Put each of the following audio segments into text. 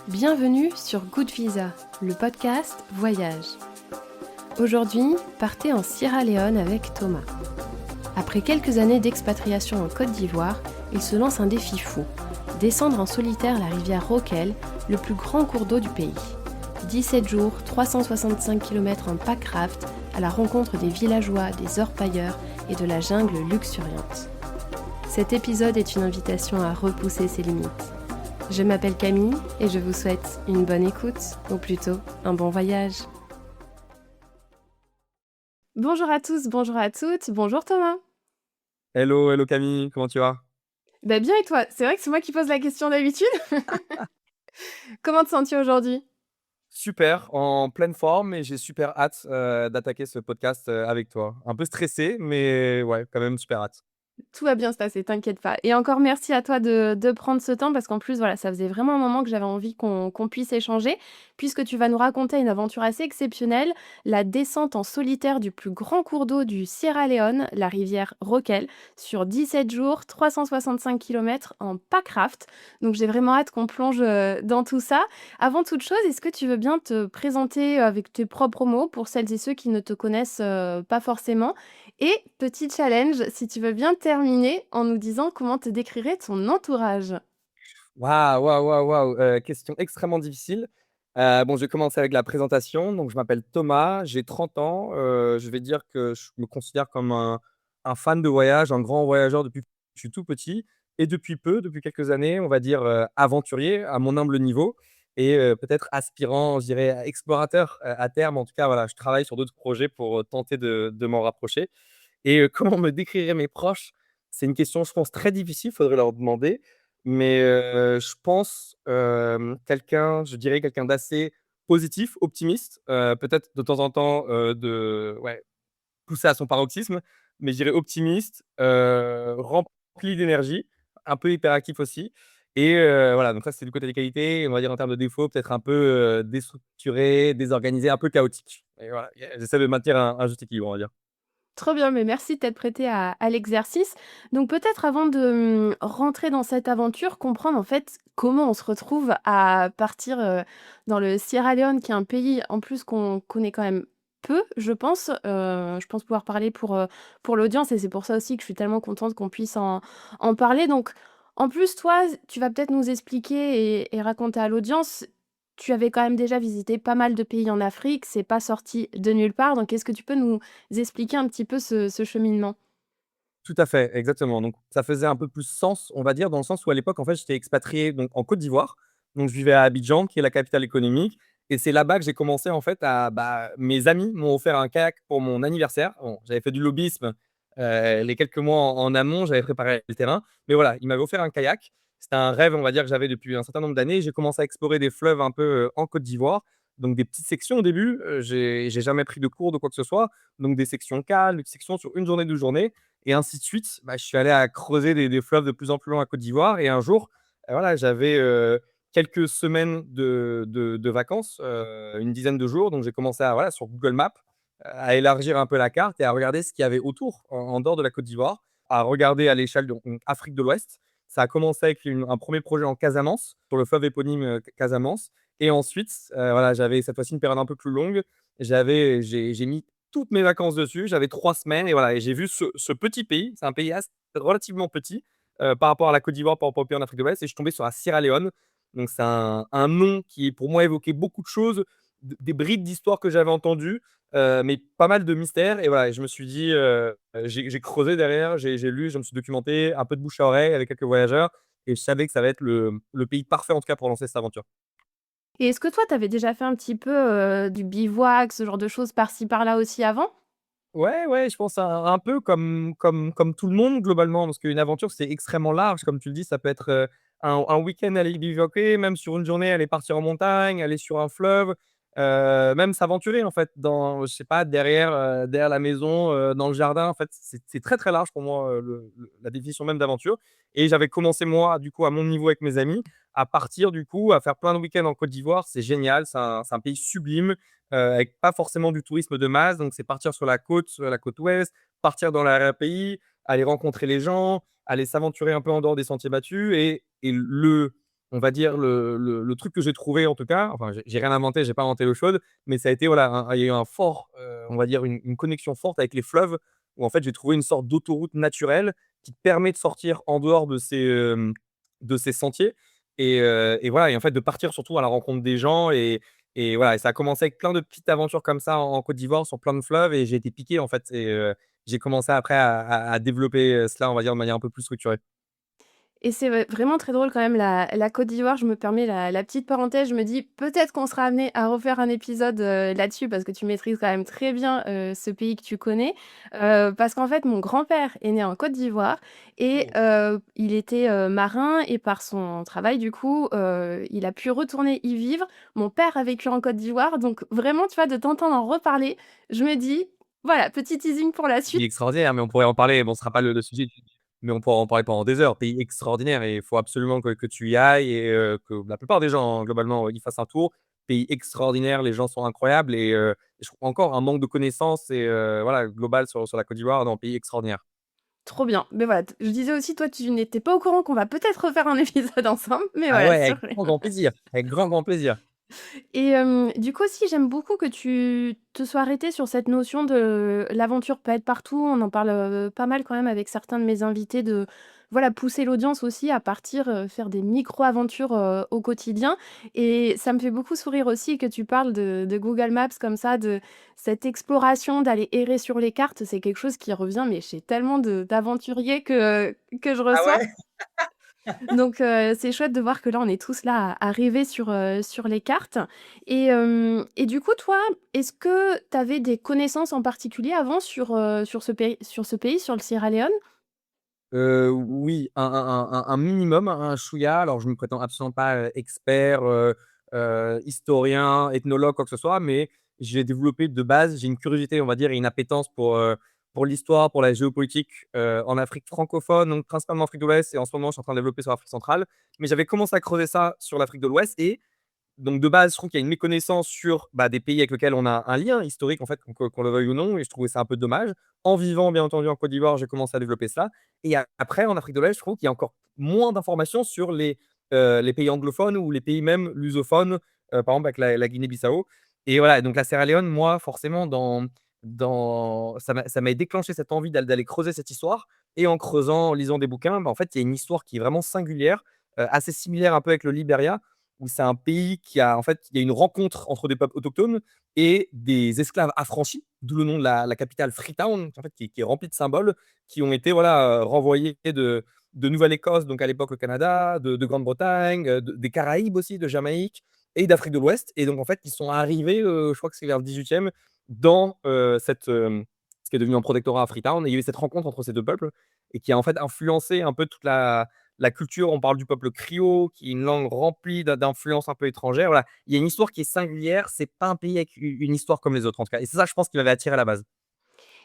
Bienvenue sur Good Visa, le podcast Voyage. Aujourd'hui, partez en Sierra Leone avec Thomas. Après quelques années d'expatriation en Côte d'Ivoire, il se lance un défi fou, descendre en solitaire la rivière Rokel, le plus grand cours d'eau du pays. 17 jours, 365 km en packraft, à la rencontre des villageois, des orpailleurs et de la jungle luxuriante. Cet épisode est une invitation à repousser ses limites. Je m'appelle Camille et je vous souhaite une bonne écoute, ou plutôt un bon voyage. Bonjour à tous, bonjour à toutes, bonjour Thomas. Hello, hello Camille, comment tu vas? Bien et toi? C'est vrai que c'est moi qui pose la question d'habitude. Comment te sens-tu aujourd'hui? Super, en pleine forme et j'ai super hâte, d'attaquer ce podcast, avec toi. Un peu stressé, mais ouais, quand même super hâte. Tout va bien se passer, t'inquiète pas. Et encore merci à toi de prendre ce temps parce qu'en plus, voilà, ça faisait vraiment un moment que j'avais envie qu'on puisse échanger, puisque tu vas nous raconter une aventure assez exceptionnelle, la descente en solitaire du plus grand cours d'eau du Sierra Leone, la rivière Rokel, sur 17 jours, 365 km en packraft. Donc j'ai vraiment hâte qu'on plonge dans tout ça. Avant toute chose, est-ce que tu veux bien te présenter avec tes propres mots pour celles et ceux qui ne te connaissent pas forcément? Et petit challenge, si tu veux bien terminer en nous disant comment te décrirait ton entourage. Waouh, waouh, waouh, waouh, question extrêmement difficile. Bon, je vais commencer avec la présentation. Donc je m'appelle Thomas, j'ai 30 ans, je vais dire que je me considère comme un fan de voyage, un grand voyageur depuis que je suis tout petit et depuis quelques années, on va dire, aventurier à mon humble niveau et peut-être aspirant, je dirais, explorateur, à terme. En tout cas, voilà, je travaille sur d'autres projets pour, tenter de m'en rapprocher. Et comment me décriraient mes proches? C'est une question, je pense, très difficile, faudrait leur demander. Mais je pense, je dirais quelqu'un d'assez positif, optimiste, peut-être de temps en temps, ouais, poussé à son paroxysme, mais je dirais optimiste, rempli d'énergie, un peu hyperactif aussi et voilà, donc ça, c'est du côté des qualités. Et on va dire en termes de défauts, peut-être un peu, déstructuré, désorganisé, un peu chaotique et voilà, j'essaie de maintenir un juste équilibre, on va dire. Trop bien, mais merci de t'être prêté à l'exercice. Donc peut-être avant de rentrer dans cette aventure, comprendre en fait comment on se retrouve à partir dans le Sierra Leone, qui est un pays en plus qu'on connaît quand même peu, je pense. Je pense pouvoir parler pour l'audience et c'est pour ça aussi que je suis tellement contente qu'on puisse en parler. Donc en plus, toi, tu vas peut-être nous expliquer et raconter à l'audience. Tu avais quand même déjà visité pas mal de pays en Afrique, c'est pas sorti de nulle part. Donc est-ce que tu peux nous expliquer un petit peu ce cheminement? Tout à fait, exactement. Donc ça faisait un peu plus sens, on va dire, dans le sens où à l'époque, en fait, j'étais expatrié donc en Côte d'Ivoire. Donc je vivais à Abidjan, qui est la capitale économique et c'est là-bas que j'ai commencé en fait mes amis m'ont offert un kayak pour mon anniversaire. Bon, j'avais fait du lobbyisme, les quelques mois en amont, j'avais préparé le terrain, mais voilà, ils m'avaient offert un kayak. C'était un rêve, on va dire, que j'avais depuis un certain nombre d'années. J'ai commencé à explorer des fleuves un peu, en Côte d'Ivoire, donc des petites sections au début, j'ai jamais pris de cours de quoi que ce soit, donc des sections calmes, des sections sur une journée, 2 journées et ainsi de suite. Bah, je suis allé à creuser des fleuves de plus en plus loin à Côte d'Ivoire et un jour, voilà, j'avais, quelques semaines de vacances, une dizaine de jours, donc j'ai commencé à voilà, sur Google Maps, à élargir un peu la carte et à regarder ce qu'il y avait autour, en dehors de la Côte d'Ivoire, à regarder à l'échelle de donc Afrique de l'Ouest. Ça a commencé avec un 1er projet en Casamance, sur le fleuve éponyme, Casamance et ensuite, voilà, j'avais cette fois-ci une période un peu plus longue. J'ai mis toutes mes vacances dessus. J'avais 3 semaines et voilà et j'ai vu ce petit pays. C'est un pays relativement petit, par rapport à la Côte d'Ivoire, par rapport au pays en Afrique de l'Ouest et je suis tombé sur la Sierra Leone. Donc c'est un nom qui, pour moi, évoquait beaucoup de choses, d des bribes d'histoire que j'avais entendues, mais pas mal de mystères et voilà et je me suis dit, j'ai creusé derrière, j'ai lu, je me suis documenté, un peu de bouche à oreille avec quelques voyageurs et je savais que ça va être le pays parfait, en tout cas, pour lancer cette aventure. Et est-ce que toi, tu avais déjà fait un petit peu, du bivouac, ce genre de choses par-ci par-là aussi avant? Ouais, ouais, je pense un peu comme tout le monde globalement, parce qu'une aventure, c'est extrêmement large. Comme tu le dis, ça peut être, un week-end aller bivouaquer, même sur une journée aller partir en montagne, aller sur un fleuve, même s'aventurer en fait dans je sais pas derrière la maison, dans le jardin. En fait, c'est très, très large pour moi, le la définition même d'aventure et j'avais commencé moi, du coup, à mon niveau avec mes amis, à partir du coup, à faire plein de week-ends en Côte d'Ivoire. C'est génial, c'est un pays sublime. Avec pas forcément du tourisme de masse. Donc, c'est partir sur la côte ouest, partir dans l'arrière-pays, aller rencontrer les gens, aller s'aventurer un peu en dehors des sentiers battus. Et on va dire le truc que j'ai trouvé en tout cas, enfin j'ai rien inventé, j'ai pas inventé l'eau chaude, mais ça a été voilà, il y a eu un fort, on va dire une connexion forte avec les fleuves où en fait j'ai trouvé une sorte d'autoroute naturelle qui te permet de sortir en dehors de ces sentiers et voilà et en fait de partir surtout à la rencontre des gens et voilà et ça a commencé avec plein de petites aventures comme ça en Côte d'Ivoire sur plein de fleuves et j'ai été piqué en fait j'ai commencé après à développer, cela on va dire de manière un peu plus structurée. Et c'est vraiment très drôle quand même la Côte d'Ivoire. Je me permets la petite parenthèse, je me dis: «Peut-être qu'on sera amené à refaire un épisode, là-dessus» parce que tu maîtrises quand même très bien, ce pays que tu connais. Parce qu'en fait, mon grand-père est né en Côte d'Ivoire et Oh. il était, marin et par son travail du coup, il a pu retourner y vivre. Mon père a vécu en Côte d'Ivoire, donc vraiment, tu vois, de t'entendre en reparler, je me dis: «Voilà, petit teasing pour la Pays suite». extraordinaire, mais on pourrait en parler. Bon, ce sera pas le sujet mais on pourra en parler pendant des heures. Pays extraordinaire et il faut absolument que tu y ailles et que la plupart des gens, hein, globalement, y fassent un tour. Pays extraordinaire, les gens sont incroyables et je trouve encore un manque de connaissances et voilà, global sur la Côte d'Ivoire. Non, pays extraordinaire. Trop bien. Mais voilà, t je disais aussi, toi, tu n'étais pas au courant qu'on va peut-être refaire un épisode ensemble, mais Ah voilà, ouais, sur avec grand, grand plaisir. Avec grand, grand plaisir. et du coup aussi, j'aime beaucoup que tu te sois arrêté sur cette notion de l'aventure peut être partout. On en parle, pas mal quand même avec certains de mes invités de, voilà, pousser l'audience aussi à partir, faire des micro-aventures, au quotidien et ça me fait beaucoup sourire aussi que tu parles de Google Maps comme ça, de cette exploration, d'aller errer sur les cartes. C'est quelque chose qui revient, mais chez tellement de d'aventuriers que je Ah reçois. ouais? Donc c'est chouette de voir que là, on est tous là à rêver sur les cartes et du coup, toi, est-ce que tu avais des connaissances en particulier avant sur ce pays, sur le Sierra Leone? Oui, un minimum, un chouïa. Alors je me prétends absolument pas, expert, historien, ethnologue, quoi que ce soit, mais j'ai développé de base, j'ai une curiosité, on va dire et une appétence pour l'histoire, pour la géopolitique, en Afrique francophone, donc principalement Afrique de l'Ouest et en ce moment, je suis en train de développer sur l'Afrique centrale. Mais j'avais commencé à creuser ça sur l'Afrique de l'Ouest et donc de base, je trouve qu'il y a une méconnaissance sur, bah, des pays avec lesquels on a un lien historique en fait, qu'on le veuille ou non et je trouvais ça un peu dommage. En vivant bien entendu en Côte d'Ivoire, j'ai commencé à développer cela et après en Afrique de l'Est, je trouve qu'il y a encore moins d'informations sur les pays anglophones ou les pays même lusophones, par exemple avec la Guinée-Bissau et voilà, donc la Sierra Leone, moi forcément dans ça m'a déclenché cette envie d'aller creuser cette histoire et en creusant, en lisant des bouquins, bah, en fait, il y a une histoire qui est vraiment singulière, assez similaire un peu avec le Liberia où c'est un pays qui a en fait, il y a une rencontre entre des peuples autochtones et des esclaves affranchis, d'où le nom de la capitale Freetown, en fait, qui est remplie de symboles qui ont été, voilà, renvoyés de Nouvelle-Écosse, donc à l'époque le Canada, de Grande-Bretagne, des Caraïbes aussi, de Jamaïque et d'Afrique de l'Ouest et donc en fait, ils sont arrivés, je crois que c'est vers le 18e dans, ce qui est devenu un protectorat à Freetown et il y a eu cette rencontre entre ces 2 peuples et qui a en fait influencé un peu toute la culture, on parle du peuple criot, qui est une langue remplie d'influences un peu étrangères. Voilà, il y a une histoire qui est singulière, c'est pas un pays avec une histoire comme les autres en tout cas et c'est ça je pense qui m'avait attiré à la base.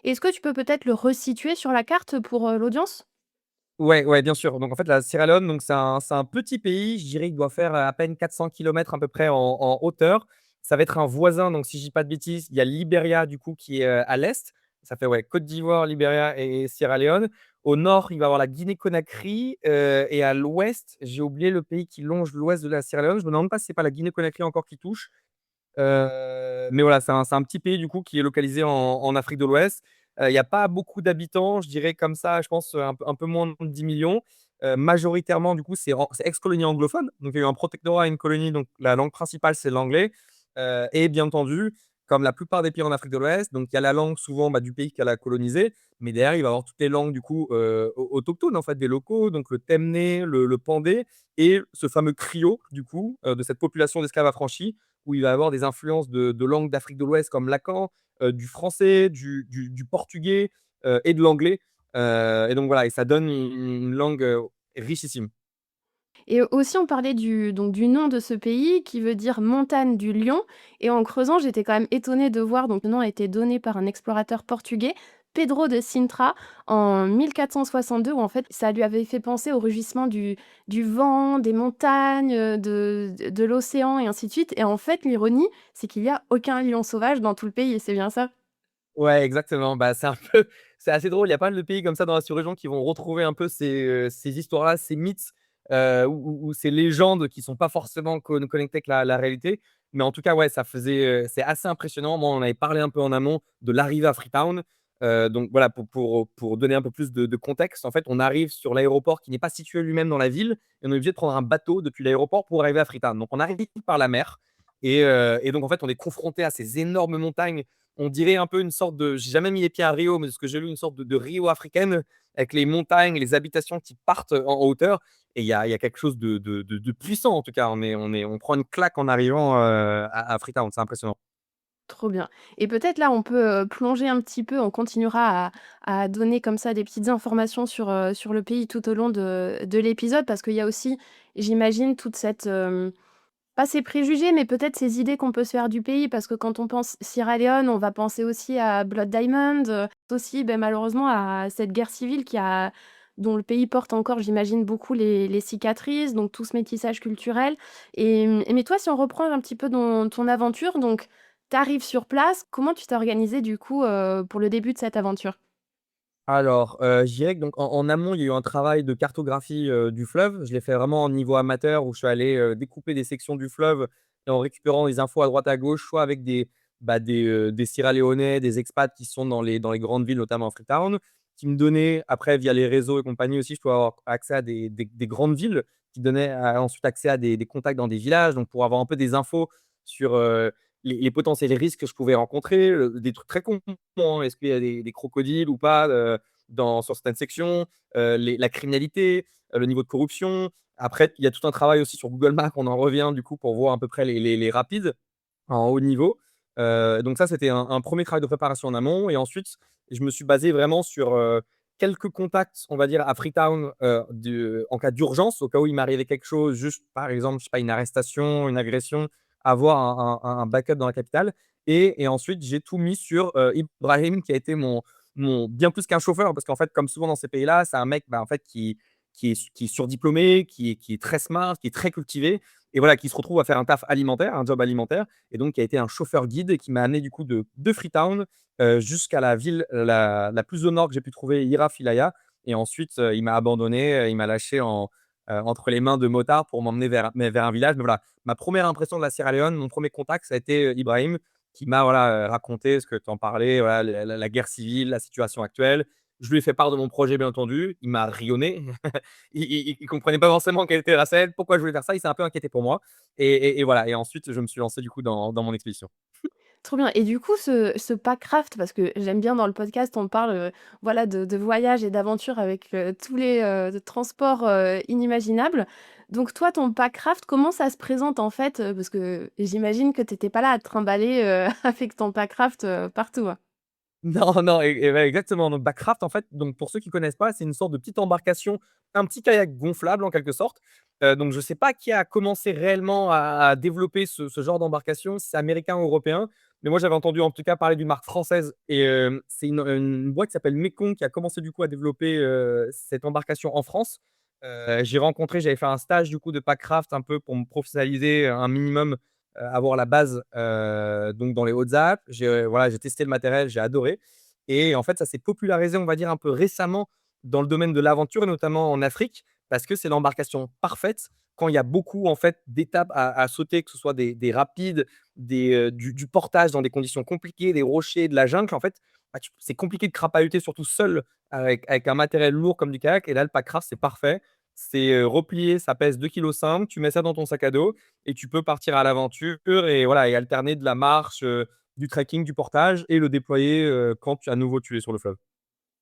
Est-ce que tu peux peut-être le resituer sur la carte pour, l'audience? Ouais, ouais, bien sûr. Donc en fait, la Sierra Leone, donc c'est un petit pays, je dirais qu'il doit faire, à peine 400 kilomètres à peu près en hauteur. Ça va être un voisin, donc si je dis pas de bêtises, il y a le Liberia du coup qui est, à l'est. Ça fait ouais, Côte d'Ivoire, Liberia et Sierra Leone. Au nord, il va y avoir la Guinée-Conakry, et à l'ouest, j'ai oublié le pays qui longe l'ouest de la Sierra Leone. Je me demande pas si c'est pas la Guinée-Conakry encore qui touche. Mais voilà, c'est un petit pays du coup qui est localisé en Afrique de l'Ouest. Il y a pas beaucoup d'habitants, je dirais comme ça, je pense, un peu moins de 10 000 000. Majoritairement du coup, c'est ex-colonie anglophone, donc il y a eu un protectorat et une colonie, donc la langue principale, c'est l'anglais. Et bien entendu, comme la plupart des pays en Afrique de l'Ouest, donc il y a la langue souvent, bah, du pays qu'elle a colonisé, mais derrière, il va y avoir toutes les langues du coup, autochtones en fait, des locaux, donc le temné, le pandé et ce fameux criot du coup, de cette population d'esclaves affranchis où il va y avoir des influences de langues d'Afrique de l'Ouest comme l'akan, du français, du portugais, et de l'anglais, et donc voilà et ça donne une langue, richissime. Et aussi on parlait du nom de ce pays qui veut dire «montagne du lion» et en creusant, j'étais quand même étonnée de voir donc le nom a été donné par un explorateur portugais, Pedro de Sintra, en 1462 où en fait ça lui avait fait penser au rugissement du vent, des montagnes, de l'océan et ainsi de suite et en fait l'ironie, c'est qu'il y a aucun lion sauvage dans tout le pays, c'est bien ça? Ouais, exactement. Bah, c'est un peu c'est assez drôle. Il y a pas mal de pays comme ça dans la sous-région qui vont retrouver un peu ces histoires-là, ces mythes, ou ces légendes qui sont pas forcément connectées avec la réalité. Mais en tout cas, ouais, c'est assez impressionnant. Moi, on avait parlé un peu en amont de l'arrivée à Freetown. Donc voilà, pour donner un peu plus de contexte, en fait, on arrive sur l'aéroport qui n'est pas situé lui-même dans la ville et on est obligé de prendre un bateau depuis l'aéroport pour arriver à Freetown. Donc on arrive par la mer et donc en fait, on est confronté à ces énormes montagnes. On dirait un peu une sorte de, j'ai jamais mis les pieds à Rio, mais ce que j'ai lu, une sorte de Rio africaine avec les montagnes, les habitations qui partent en hauteur. Et il y a quelque chose de puissant, en tout cas. On prend une claque en arrivant à Freetown. C'est impressionnant. Trop bien et peut-être là, on peut, plonger un petit peu, on continuera à donner comme ça des petites informations sur le pays tout au long de l'épisode parce qu'il y a aussi, j'imagine, toute cette, pas ces préjugés, mais peut-être ces idées qu'on peut se faire du pays parce que quand on pense Sierra Leone, on va penser aussi à Blood Diamond, aussi, beh, malheureusement à cette guerre civile dont le pays porte encore, j'imagine, beaucoup les cicatrices, donc tout ce métissage culturel et mais toi, si on reprend un petit peu dans ton aventure, donc tu arrives sur place, comment tu t'es organisé du coup, pour le début de cette aventure? Alors, je dirais que donc en amont, il y a eu un travail de cartographie, du fleuve. Je l'ai fait vraiment en niveau amateur où je suis allé, découper des sections du fleuve et en récupérant des infos à droite à gauche, soit avec des Sierra-Léonais, des expats qui sont dans les grandes villes, notamment à Freetown, qui me donnaient après via les réseaux et compagnie aussi, je pouvais avoir accès à des grandes villes qui donnaient ensuite accès à des contacts dans des villages. Donc pour avoir un peu des infos sur, les potentiels risques que je pouvais rencontrer, des trucs très cons, hein. Est-ce qu'il y a des crocodiles ou pas, sur certaines sections, la criminalité, le niveau de corruption. Après, il y a tout un travail aussi sur Google Maps, on en revient du coup pour voir à peu près les rapides en haut niveau. Donc ça, c'était un 1er travail de préparation en amont et ensuite, je me suis basé vraiment sur, quelques contacts, on va dire, à Freetown, en cas d'urgence, au cas où il m'arrivait quelque chose, juste par exemple, je sais pas, une arrestation, une agression, avoir un backup dans la capitale et ensuite j'ai tout mis sur, Ibrahim qui a été mon bien plus qu'un chauffeur parce qu'en fait, comme souvent dans ces pays-là, c'est un mec, bah, en fait, qui est surdiplômé, qui est très smart, qui est très cultivé et voilà, qui se retrouve à faire un taf alimentaire, un job alimentaire et donc qui a été un chauffeur guide et qui m'a amené du coup de Freetown, jusqu'à la ville la plus au nord que j'ai pu trouver, Irafilaya et ensuite, il m'a abandonné, il m'a lâché entre les mains de motards pour m'emmener vers un village. Mais voilà, ma première impression de la Sierra Leone, mon premier contact, ça a été, Ibrahim qui m'a, voilà, raconté ce que tu en parlais, voilà, la guerre civile, la situation actuelle. Je lui ai fait part de mon projet, bien entendu. Il m'a rionné. Il comprenait pas forcément quelle était la scène, pourquoi je voulais faire ça. Il s'est un peu inquiété pour moi et voilà et ensuite je me suis lancé du coup dans mon expédition. Trop bien et du coup ce Packcraft parce que j'aime bien dans le podcast on parle, voilà de voyage et d'aventure avec, tous les, transports, inimaginables. Donc toi ton Packcraft comment ça se présente en fait? Parce que j'imagine que tu étais pas là à te trimballer, avec ton Packcraft, partout, hein? Non, non, et ouais, exactement. Donc Backcraft, en fait, donc pour ceux qui connaissent pas, c'est une sorte de petite embarcation, un petit kayak gonflable en quelque sorte. Donc je sais pas qui a commencé réellement à développer ce genre d'embarcation, si c'est américain ou européen. Mais moi, j'avais entendu en tout cas parler d'une marque française et c'est une boîte qui s'appelle Mekong qui a commencé du coup à développer, cette embarcation en France. J'avais fait un stage du coup de Packcraft un peu pour me professionnaliser un minimum, avoir la base, donc dans les Hautes-Alpes. Voilà, j'ai testé le matériel, j'ai adoré et en fait, ça s'est popularisé, on va dire, un peu récemment dans le domaine de l'aventure et notamment en Afrique parce que c'est l'embarcation parfaite quand il y a beaucoup, en fait, d'étapes à sauter, que ce soit des rapides, du portage dans des conditions compliquées, des rochers, de la jungle. En fait, bah, tu c'est compliqué de crapahuter, surtout seul avec un matériel lourd comme du kayak et là, le Packraft, c'est parfait. C'est, replié, ça pèse 2,5 kg, tu mets ça dans ton sac à dos et tu peux partir à l'aventure et voilà et alterner de la marche, du trekking, du portage et le déployer, quand à nouveau tu es sur le fleuve.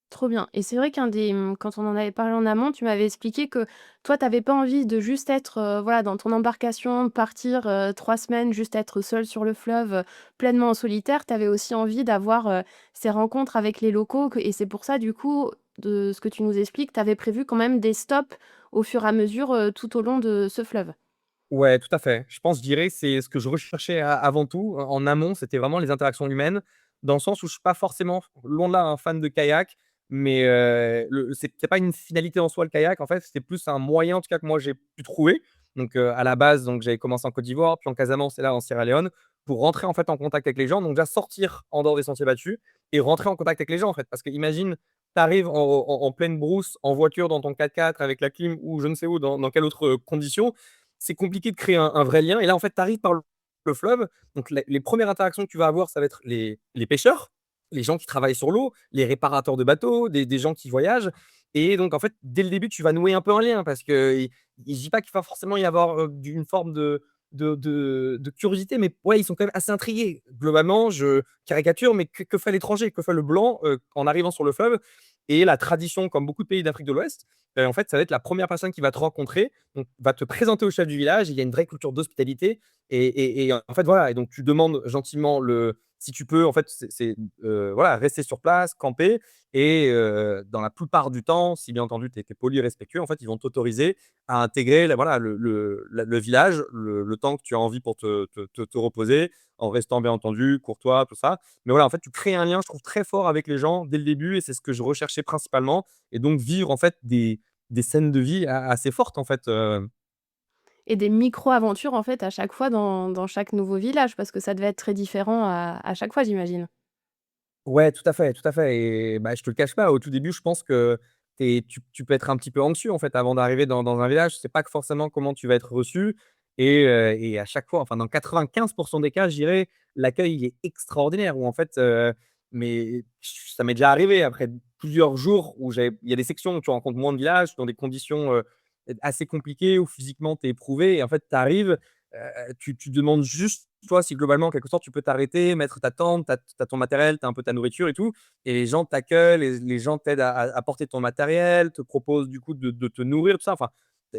Trop bien et c'est vrai quand on en avait parlé en amont, tu m'avais expliqué que toi, tu avais pas envie de juste être, voilà, dans ton embarcation, partir, 3 semaines, juste être seul sur le fleuve, pleinement en solitaire. Tu avais aussi envie d'avoir, ces rencontres avec les locaux que et c'est pour ça, du coup, de ce que tu nous expliques, tu avais prévu quand même des stops au fur et à mesure, tout au long de ce fleuve? Ouais, tout à fait. Je pense, je dirais, c'est ce que je recherchais avant tout, en amont, c'était vraiment les interactions humaines, dans le sens où je suis pas forcément, loin de là, un fan de kayak, mais c'est pas une finalité en soi le kayak, en fait, c'était plus un moyen, en tout cas, que moi j'ai pu trouver. Donc, à la base, donc j'avais commencé en Côte d'Ivoire, puis en Casamance et là en Sierra Leone, pour rentrer en fait en contact avec les gens. Donc déjà sortir en dehors des sentiers battus et rentrer en contact avec les gens, en fait. Parce que imagine tu arrives en pleine brousse, en voiture, dans ton 4x4 avec la clim ou je ne sais où, dans quelle autre, condition, c'est compliqué de créer un vrai lien et là, en fait, tu arrives par le fleuve, donc les premières interactions que tu vas avoir, ça va être les pêcheurs, les gens qui travaillent sur l'eau, les réparateurs de bateaux, des gens qui voyagent et donc en fait, dès le début, tu vas nouer un peu un lien parce que je dis pas qu'il va forcément y avoir, une forme de curiosité, mais ouais, ils sont quand même assez intrigués. Globalement, je caricature, mais que fait l'étranger? Que fait le blanc, en arrivant sur le fleuve? Et la tradition, comme beaucoup de pays d'Afrique de l'Ouest, en fait, ça va être la première personne qui va te rencontrer, donc va te présenter au chef du village. Il y a une vraie culture d'hospitalité et en fait, voilà et donc tu demandes gentiment le si tu peux, en fait, voilà, rester sur place, camper et dans la plupart du temps, si bien entendu tu es poli et respectueux, en fait, ils vont t'autoriser à intégrer la voilà, le village, le temps que tu as envie pour te reposer, en restant bien entendu courtois, tout ça. Mais voilà, en fait, tu crées un lien, je trouve, très fort avec les gens dès le début et c'est ce que je recherchais principalement et donc vivre, en fait, des scènes de vie assez fortes, en fait, Et des micro-aventures, en fait, à chaque fois dans chaque nouveau village? Parce que ça devait être très différent à chaque fois, j'imagine? Ouais, tout à fait et bah, je te le cache pas, au tout début, je pense que tu peux être un petit peu anxieux, en fait, avant d'arriver dans un village. Tu sais pas que forcément comment tu vas être reçu et à chaque fois, enfin, dans 95 des cas, je dirais, l'accueil, il est extraordinaire où en fait, mais ça m'est déjà arrivé après plusieurs jours où il y a des sections où tu rencontres moins de villages, dans des conditions, assez compliquées, où physiquement tu es éprouvé et en fait, tu arrives, tu demandes juste, toi, si globalement, en quelque sorte, tu peux t'arrêter, mettre ta tente, tu as ton matériel, tu as un peu ta nourriture et tout et les gens t'accueillent, les gens t'aident à porter ton matériel, te proposent du coup de te nourrir, tout ça. Enfin,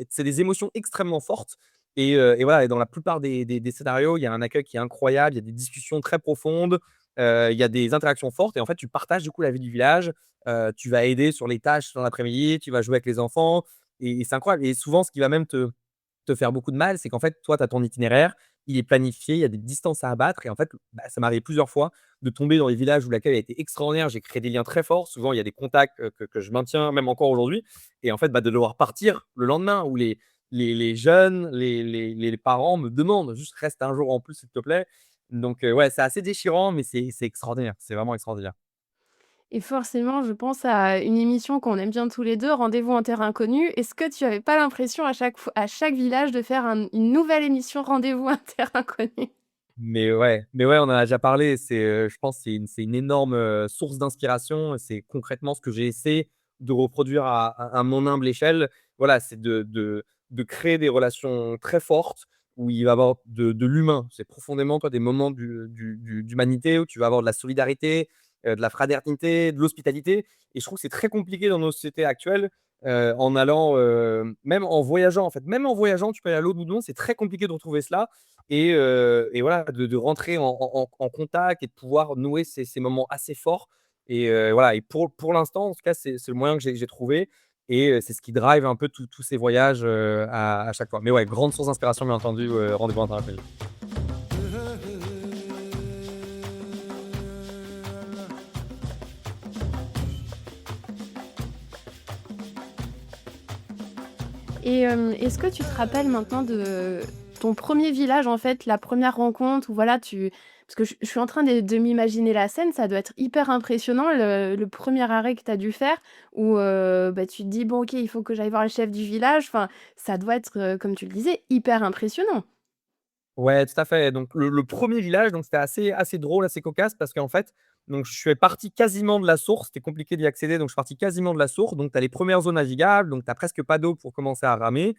c'est des émotions extrêmement fortes et voilà et dans la plupart des scénarios, il y a un accueil qui est incroyable, il y a des discussions très profondes, il y a des interactions fortes et en fait, tu partages du coup la vie du village, tu vas aider sur les tâches dans l'après-midi, tu vas jouer avec les enfants et c'est incroyable et souvent, ce qui va même te faire beaucoup de mal, c'est qu'en fait, toi, tu as ton itinéraire, il est planifié, il y a des distances à abattre et en fait, bah, ça m'est arrivé plusieurs fois de tomber dans les villages où l'accueil a été extraordinaire. J'ai créé des liens très forts. Souvent, il y a des contacts, que je maintiens même encore aujourd'hui et en fait, bah, de devoir partir le lendemain où les jeunes, les parents me demandent juste: «Reste un jour en plus, s'il te plaît». Donc ouais, c'est assez déchirant, mais c'est extraordinaire. C'est vraiment extraordinaire. Et forcément, je pense à une émission qu'on aime bien tous les 2, Rendez-vous en terre inconnue. Est-ce que tu avais pas l'impression à chaque village de faire une nouvelle émission Rendez-vous en terre inconnue? Mais ouais, on en a déjà parlé. Je pense, c'est une énorme, source d'inspiration. C'est concrètement ce que j'ai essayé de reproduire à mon humble échelle. Voilà, c'est de créer des relations très fortes où il va y avoir de l'humain. C'est profondément, toi, des moments d'humanité où tu vas avoir de la solidarité, de la fraternité, de l'hospitalité et je trouve que c'est très compliqué dans nos sociétés actuelles, en allant, même en voyageant, en fait. Même en voyageant, tu peux aller à l'autre bout du monde, c'est très compliqué de retrouver cela et voilà, de rentrer en contact et de pouvoir nouer ces moments assez forts et voilà et pour l'instant, en tout cas, c'est le moyen que j'ai trouvé et c'est ce qui drive un peu tous ces voyages, à chaque fois. Mais ouais, grande source d'inspiration, bien entendu, Rendez-vous international. Et est-ce que tu te rappelles maintenant de ton premier village, en fait, la première rencontre où voilà, parce que je suis en train de m'imaginer la scène, ça doit être hyper impressionnant le 1er arrêt que tu as dû faire où, bah, tu te dis: «Bon OK, il faut que j'aille voir le chef du village». Enfin, ça doit être, comme tu le disais, hyper impressionnant. Ouais, tout à fait. Donc le 1er village, donc c'était assez drôle, assez cocasse parce qu'en fait, donc je suis parti quasiment de la source. C'était compliqué d'y accéder, donc je suis parti quasiment de la source. Donc tu as les premières eaux navigables, donc tu as presque pas d'eau pour commencer à ramer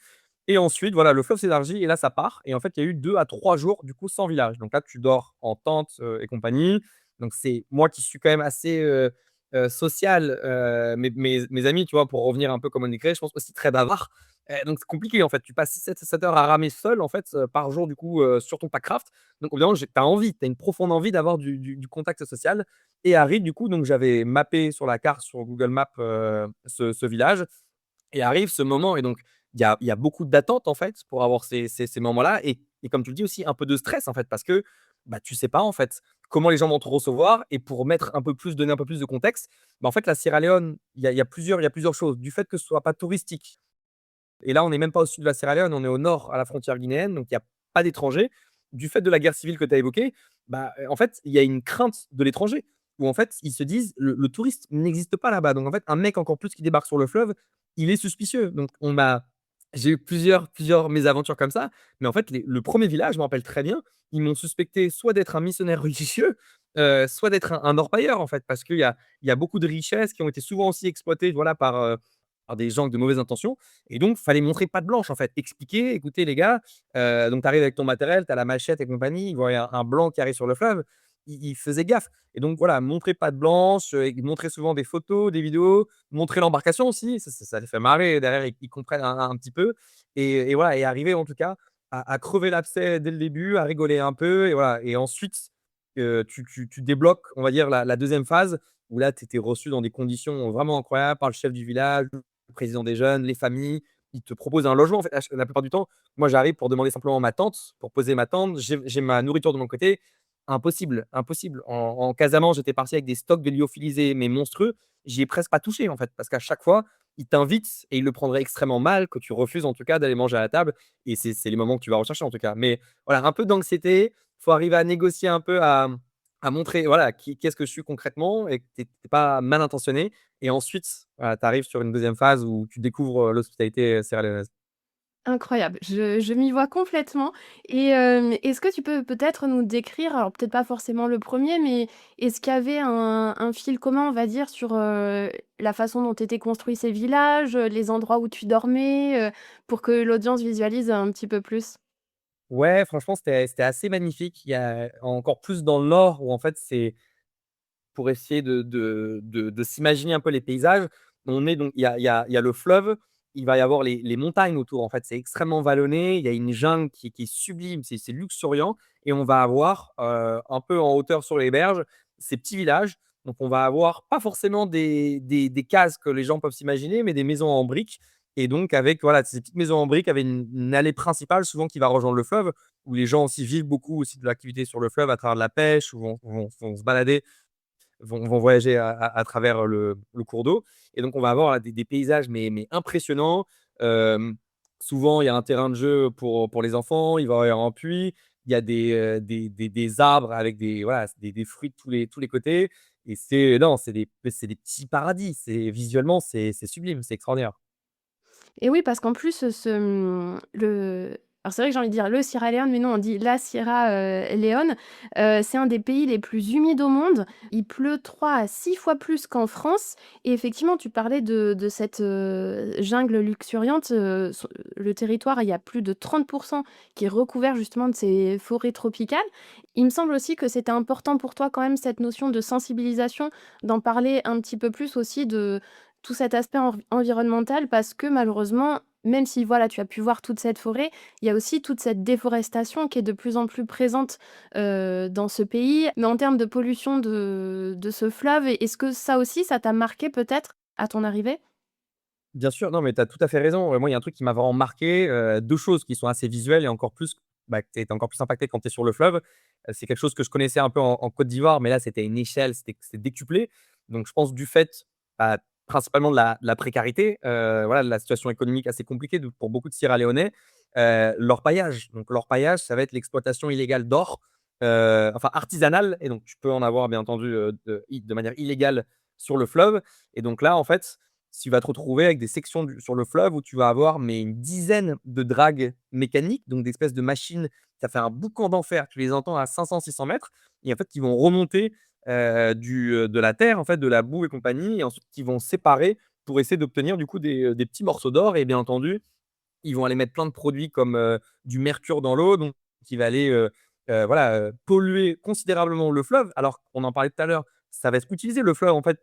et ensuite, voilà, le fleuve s'élargit et là, ça part et en fait, il y a eu 2 à 3 jours, du coup, sans village. Donc là, tu dors en tente, et compagnie. Donc c'est moi qui suis quand même assez, social, mes amis, tu vois, pour revenir un peu comme on est créé, je pense aussi très bavard. Donc c'est compliqué en fait. Tu passes 6-7 heures à ramer seul en fait, par jour du coup, sur ton packraft. Donc au bout d'un moment, tu as envie, tu as une profonde envie d'avoir du contact social et arrive du coup donc j'avais mappé sur la carte sur Google Maps, ce village et arrive ce moment et donc il y a beaucoup d'attentes en fait pour avoir ces moments-là et comme tu le dis aussi un peu de stress en fait parce que, bah, tu sais pas en fait comment les gens vont te recevoir et pour mettre un peu plus donner un peu plus de contexte, bah, en fait la Sierra Leone, il y a plusieurs choses. Du fait que ce soit pas touristique, et là, on n'est même pas au sud de la Sierra Leone, on est au nord, à la frontière guinéenne, donc il y a pas d'étrangers. Du fait de la guerre civile que tu as évoquée, bah, en fait, il y a une crainte de l'étranger, où en fait, ils se disent: «Le touriste n'existe pas là-bas». Donc en fait, un mec encore plus qui débarque sur le fleuve, il est suspicieux. Donc j'ai eu plusieurs mésaventures comme ça, mais en fait, le 1er village, je me rappelle très bien, ils m'ont suspecté soit d'être un missionnaire religieux, soit d'être un orpailleur, en fait, parce qu'il y a beaucoup de richesses qui ont été souvent aussi exploitées, voilà, par des gens avec de mauvaises intentions et donc fallait montrer patte blanche, en fait. Expliquer: «Écoutez les gars, donc tu arrives avec ton matériel, tu as la machette et compagnie», ils voyaient un blanc qui arrive sur le fleuve, ils faisaient gaffe et donc voilà, montrer patte blanche, et montrer souvent des photos, des vidéos, montrer l'embarcation aussi, ça les fait marrer derrière, ils comprennent un petit peu et voilà et arriver en tout cas à crever l'abcès dès le début, à rigoler un peu et voilà et ensuite, tu débloques, on va dire la 2e phase où là, tu étais reçu dans des conditions vraiment incroyables par le chef du village, le président des jeunes, les familles. Ils te proposent un logement en fait, la plupart du temps. Moi, j'arrive pour demander simplement ma tente, pour poser ma tente, j'ai ma nourriture de mon côté. Impossible, impossible. En Casamance, j'étais parti avec des stocks de lyophilisés, mais monstrueux. J'y ai presque pas touché, en fait, parce qu'à chaque fois, ils t'invitent et ils le prendraient extrêmement mal que tu refuses, en tout cas, d'aller manger à la table et c'est les moments que tu vas rechercher, en tout cas. Mais voilà, un peu d'anxiété, faut arriver à négocier un peu, à montrer, voilà, qu'est-ce que je suis concrètement et que tu es pas mal intentionné et ensuite, voilà, tu arrives sur une 2e phase où tu découvres, l'hospitalité, sierra-léonaise. Incroyable, je m'y vois complètement et est-ce que tu peux peut-être nous décrire, alors peut-être pas forcément le premier, mais est-ce qu'il y avait un fil commun, on va dire, sur, la façon dont étaient construits ces villages, les endroits où tu dormais, pour que l'audience visualise un petit peu plus? Ouais, franchement, c'était assez magnifique. Il y a encore plus dans le nord où en fait, c'est pour essayer de s'imaginer un peu les paysages. On est donc il y a le fleuve, il va y avoir les montagnes autour, en fait, c'est extrêmement vallonné, il y a une jungle qui est sublime, c'est luxuriant et on va avoir, un peu en hauteur sur les berges, ces petits villages. Donc on va avoir pas forcément des cases que les gens peuvent s'imaginer, mais des maisons en briques et donc avec, voilà, ces petites maisons en briques avec une allée principale souvent qui va rejoindre le fleuve, où les gens aussi vivent beaucoup aussi de l'activité sur le fleuve à travers de la pêche, où vont se balader vont voyager à travers le cours d'eau et donc on va avoir des paysages mais impressionnants. Hem, Souvent, il y a un terrain de jeu pour les enfants, il va y avoir un puits, il y a des arbres avec voilà, des fruits de tous les côtés et c'est non, c'est des petits paradis. Visuellement, c'est sublime, c'est extraordinaire. Et oui, parce qu'en plus, le alors c'est vrai que j'ai envie de dire le Sierra Leone, mais non, on dit la Sierra, Leone. C'est un des pays les plus humides au monde. Il pleut 3 à 6 fois plus qu'en France et effectivement, tu parlais de cette, jungle luxuriante, le territoire, il y a plus de 30 qui est recouvert justement de ces forêts tropicales. Il me semble aussi que c'était important pour toi quand même cette notion de sensibilisation, d'en parler un petit peu plus aussi de tout cet aspect environnemental parce que malheureusement, même si voilà, tu as pu voir toute cette forêt, il y a aussi toute cette déforestation qui est de plus en plus présente, dans ce pays. Mais en termes de pollution de ce fleuve, est-ce que ça aussi, ça t'a marqué peut-être à ton arrivée? Bien sûr, non, mais tu as tout à fait raison. Moi, il y a un truc qui m'a vraiment marqué, 2 choses qui sont assez visuelles et encore plus, bah, que tu es encore plus impacté quand tu es sur le fleuve. C'est quelque chose que je connaissais un peu en Côte d'Ivoire, mais là, c'était à une échelle, c'était décuplé. Donc je pense du fait, bah, principalement de la précarité, voilà, de la situation économique assez compliquée pour beaucoup de Sierra Léonais, l'orpaillage. Donc l'orpaillage, ça va être l'exploitation illégale d'or, enfin artisanale et donc tu peux en avoir bien entendu, de manière illégale sur le fleuve et donc là, en fait, tu vas te retrouver avec des sections sur le fleuve où tu vas avoir mais une dizaine de dragues mécaniques, donc d'espèces de machines. Ça fait un boucan d'enfer. Tu les entends à 500-600 mètres et en fait, qui vont remonter de la terre, en fait, de la boue et compagnie et ensuite qui vont séparer pour essayer d'obtenir du coup des petits morceaux d'or et bien entendu, ils vont aller mettre plein de produits comme, du mercure dans l'eau, donc qui va aller, voilà, polluer considérablement le fleuve. Alors qu'on en parlait tout à l'heure, ça va être utilisé le fleuve en fait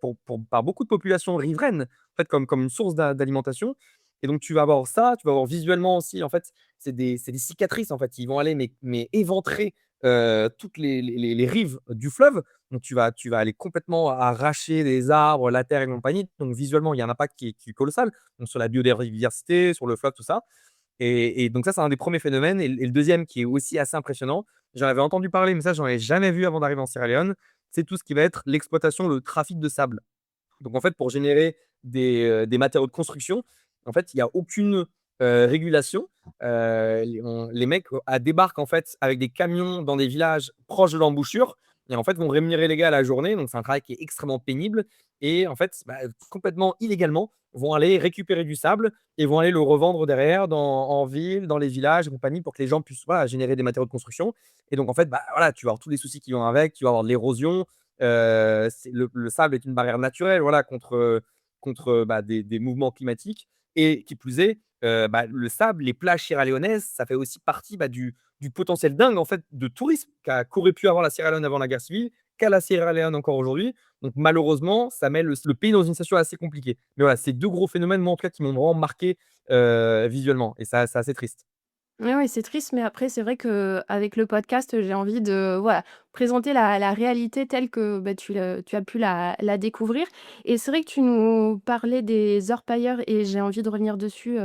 par beaucoup de populations riveraines, en fait comme une source d'alimentation et donc tu vas avoir ça, tu vas avoir visuellement aussi en fait, c'est des cicatrices en fait. Ils vont aller mais éventrer, toutes les rives du fleuve. Donc tu vas aller complètement arracher des arbres, la terre et compagnie. Donc visuellement, il y a un impact qui est colossal, donc sur la biodiversité, sur le fleuve, tout ça. Et donc ça, c'est un des premiers phénomènes et le 2e qui est aussi assez impressionnant, j'en avais entendu parler, mais ça, j'en avais jamais vu avant d'arriver en Sierra Leone, c'est tout ce qui va être l'exploitation, le trafic de sable. Donc en fait, pour générer des matériaux de construction, en fait, il y a aucune, régulation. Les mecs, débarquent en fait avec des camions dans des villages proches de l'embouchure. et en fait, vont rémunérer les gars à la journée. Donc c'est un travail qui est extrêmement pénible et en fait, complètement illégalement, vont aller récupérer du sable et vont aller le revendre derrière en ville, dans les villages et compagnie pour que les gens puissent, voilà, générer des matériaux de construction. Et donc en fait, voilà, tu vas avoir tous les soucis qui vont avec, tu vas avoir de l'érosion. C'est le sable est une barrière naturelle, voilà, contre des mouvements climatiques et qui plus est, le sable, les plages sierra-léonaises, ça fait aussi partie, du potentiel dingue, en fait, de tourisme qu'aurait pu avoir la Sierra Leone avant la guerre civile, qu'a la Sierra Leone encore aujourd'hui. Donc malheureusement, ça met le pays dans une situation assez compliquée. Mais voilà, c'est 2 gros phénomènes, moi, en tout cas, qui m'ont vraiment marqué, visuellement et ça, c'est assez triste. Ouais, ouais, c'est triste, mais après, c'est vrai qu'avec le podcast, j'ai envie de, voilà, présenter la réalité telle que, bah, tu as pu la découvrir. Et c'est vrai que tu nous parlais des orpailleurs et j'ai envie de revenir dessus,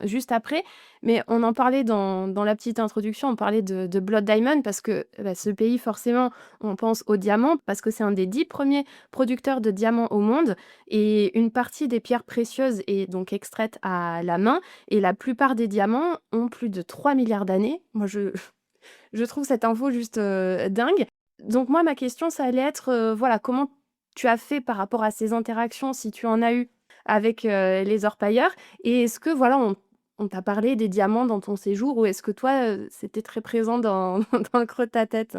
juste après. Mais on en parlait dans la petite introduction, on parlait de Blood Diamond parce que, bah, ce pays, forcément, on pense aux diamants parce que c'est un des 10 premiers producteurs de diamants au monde et une partie des pierres précieuses est donc extraite à la main et la plupart des diamants ont plus de 3 milliards d'années. Moi, je je trouve cette info juste, dingue. Donc moi, ma question, ça allait être, voilà, comment tu as fait par rapport à ces interactions, si tu en as eu, avec, les orpailleurs? Et est-ce que, voilà, on t'a parlé des diamants dans ton séjour ou est-ce que toi, c'était très présent dans dans le creux de ta tête?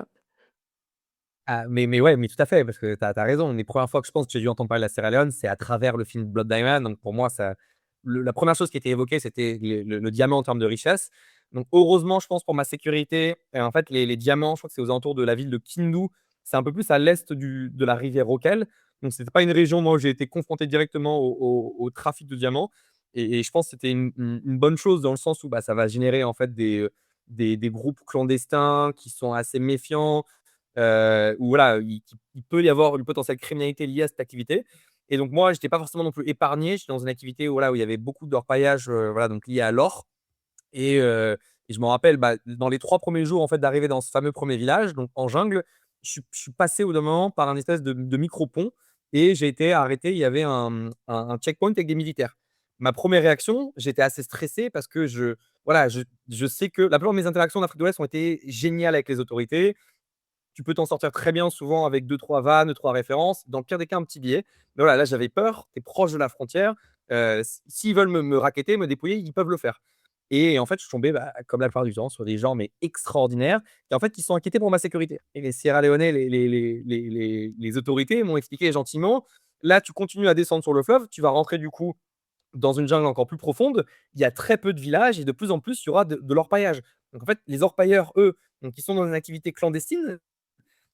Ah, mais ouais, mais tout à fait, parce que tu as raison. Les premières fois que je pense que j'ai dû entendre parler de la Sierra Leone, c'est à travers le film Blood Diamond. Donc pour moi, ça la première chose qui était évoquée, c'était le diamant en termes de richesse. Donc heureusement, je pense pour ma sécurité, en fait, les diamants, je crois que c'est aux alentours de la ville de Kindu. C'est un peu plus à l'est de la rivière Rockel. Donc c'était pas une région, moi, où j'ai été confronté directement au trafic de diamants et je pense que c'était une bonne chose dans le sens où, ça va générer, en fait, des groupes clandestins qui sont assez méfiants, où voilà, il peut y avoir une potentielle criminalité liée à cette activité. Et donc moi, j'étais pas forcément non plus épargné. J'étais dans une activité où voilà, où il y avait beaucoup d'orpaillage, voilà, donc lié à l'or et je me rappelle, dans les 3 premiers jours, en fait, d'arriver dans ce fameux premier village, donc en jungle, je suis passé au bout d'un moment par un espèce de micro-pont et j'ai été arrêté. Il y avait un checkpoint avec des militaires. Ma première réaction, j'étais assez stressé parce que voilà, je sais que la plupart de mes interactions en Afrique de l'Ouest ont été géniales avec les autorités. Tu peux t'en sortir très bien souvent avec deux-trois vannes, deux-trois références. Dans le pire des cas, un petit billet. Mais voilà, là, j'avais peur. Tu es proche de la frontière. S'ils veulent me racketter, me dépouiller, ils peuvent le faire. Et en fait, je suis tombé, comme la plupart du temps, sur des gens mais extraordinaires et en fait, qui sont inquiétés pour ma sécurité. Et les Sierra Léonais, les autorités m'ont expliqué gentiment: «Là, tu continues à descendre sur le fleuve, tu vas rentrer du coup dans une jungle encore plus profonde. Il y a très peu de villages et de plus en plus, il y aura de l'orpaillage». Donc en fait, les orpailleurs, eux, donc ils sont dans une activité clandestine,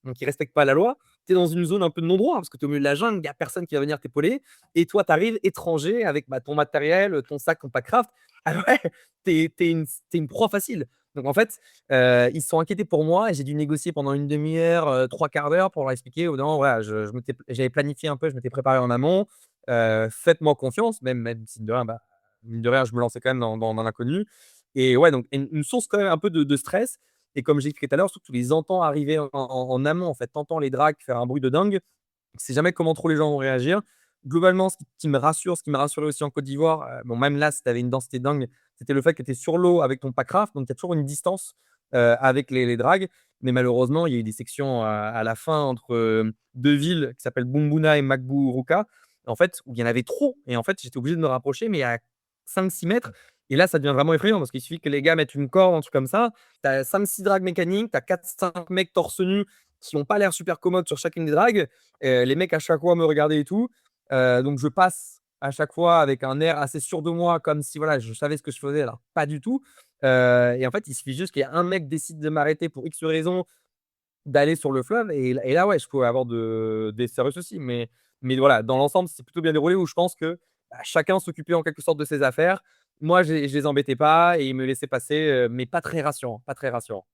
donc ils respectent pas la loi. Tu es dans une zone un peu de non-droit, parce que tu es au milieu de la jungle, il y a personne qui va venir t'épauler et toi, tu arrives étranger avec, ton matériel, ton sac, ton pack-craft. Ah ouais, tu es une proie facile. Donc en fait, ils se sont inquiétés pour moi et j'ai dû négocier pendant une demi heure, 3/4 d'heure pour leur expliquer au bout d'un moment, voilà, j'avais planifié un peu, je m'étais préparé en amont. Faites-moi confiance, même si de rien, mine de rien, je me lançais quand même dans l'inconnu et ouais, donc une source quand même un peu de stress et comme j'ai expliqué tout à l'heure, surtout tu les entends arriver en amont, en fait. Tu entends les drags faire un bruit de dingue. Tu sais jamais comment trop les gens vont réagir. Globalement, ce qui me rassure, ce qui m'a rassuré aussi en Côte d'Ivoire, bon, même là, si tu avais une densité dingue, c'était le fait que tu es sur l'eau avec ton packraft, donc il y a toujours une distance, avec les drags. Mais malheureusement, il y a eu des sections à la fin entre, 2 villes qui s'appellent Bumbuna et Magburuka, en fait, où il y en avait trop et en fait, j'étais obligé de me rapprocher, mais à 5-6 mètres et là, ça devient vraiment effrayant parce qu'il suffit que les gars mettent une corde, un truc comme ça. Tu as 5-6 drags mécaniques, tu as 4-5 mecs torse nu qui ont pas l'air super commodes sur chacune des dragues. Les mecs à chaque fois me regardaient et tout. Donc je passe à chaque fois avec un air assez sûr de moi, comme si voilà, je savais ce que je faisais, alors pas du tout. Et en fait, il suffit juste qu'il y ait un mec décide de m'arrêter pour X raison, d'aller sur le fleuve et là, ouais, je pouvais avoir des sérieux soucis. Mais voilà, dans l'ensemble, c'est plutôt bien déroulé où je pense que, chacun s'occupait en quelque sorte de ses affaires. Moi, je les embêtais pas et ils me laissaient passer, mais pas très rassurant, pas très rassurant.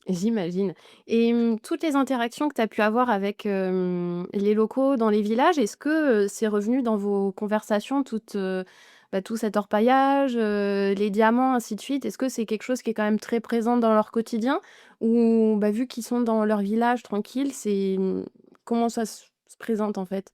J'imagine. Et toutes les interactions que tu as pu avoir avec, les locaux dans les villages, est-ce que, c'est revenu dans vos conversations tout cet orpaillage, les diamants, ainsi de suite? Est-ce que c'est quelque chose qui est quand même très présent dans leur quotidien? Ou, vu qu'ils sont dans leur village tranquille, comment ça se présente en fait?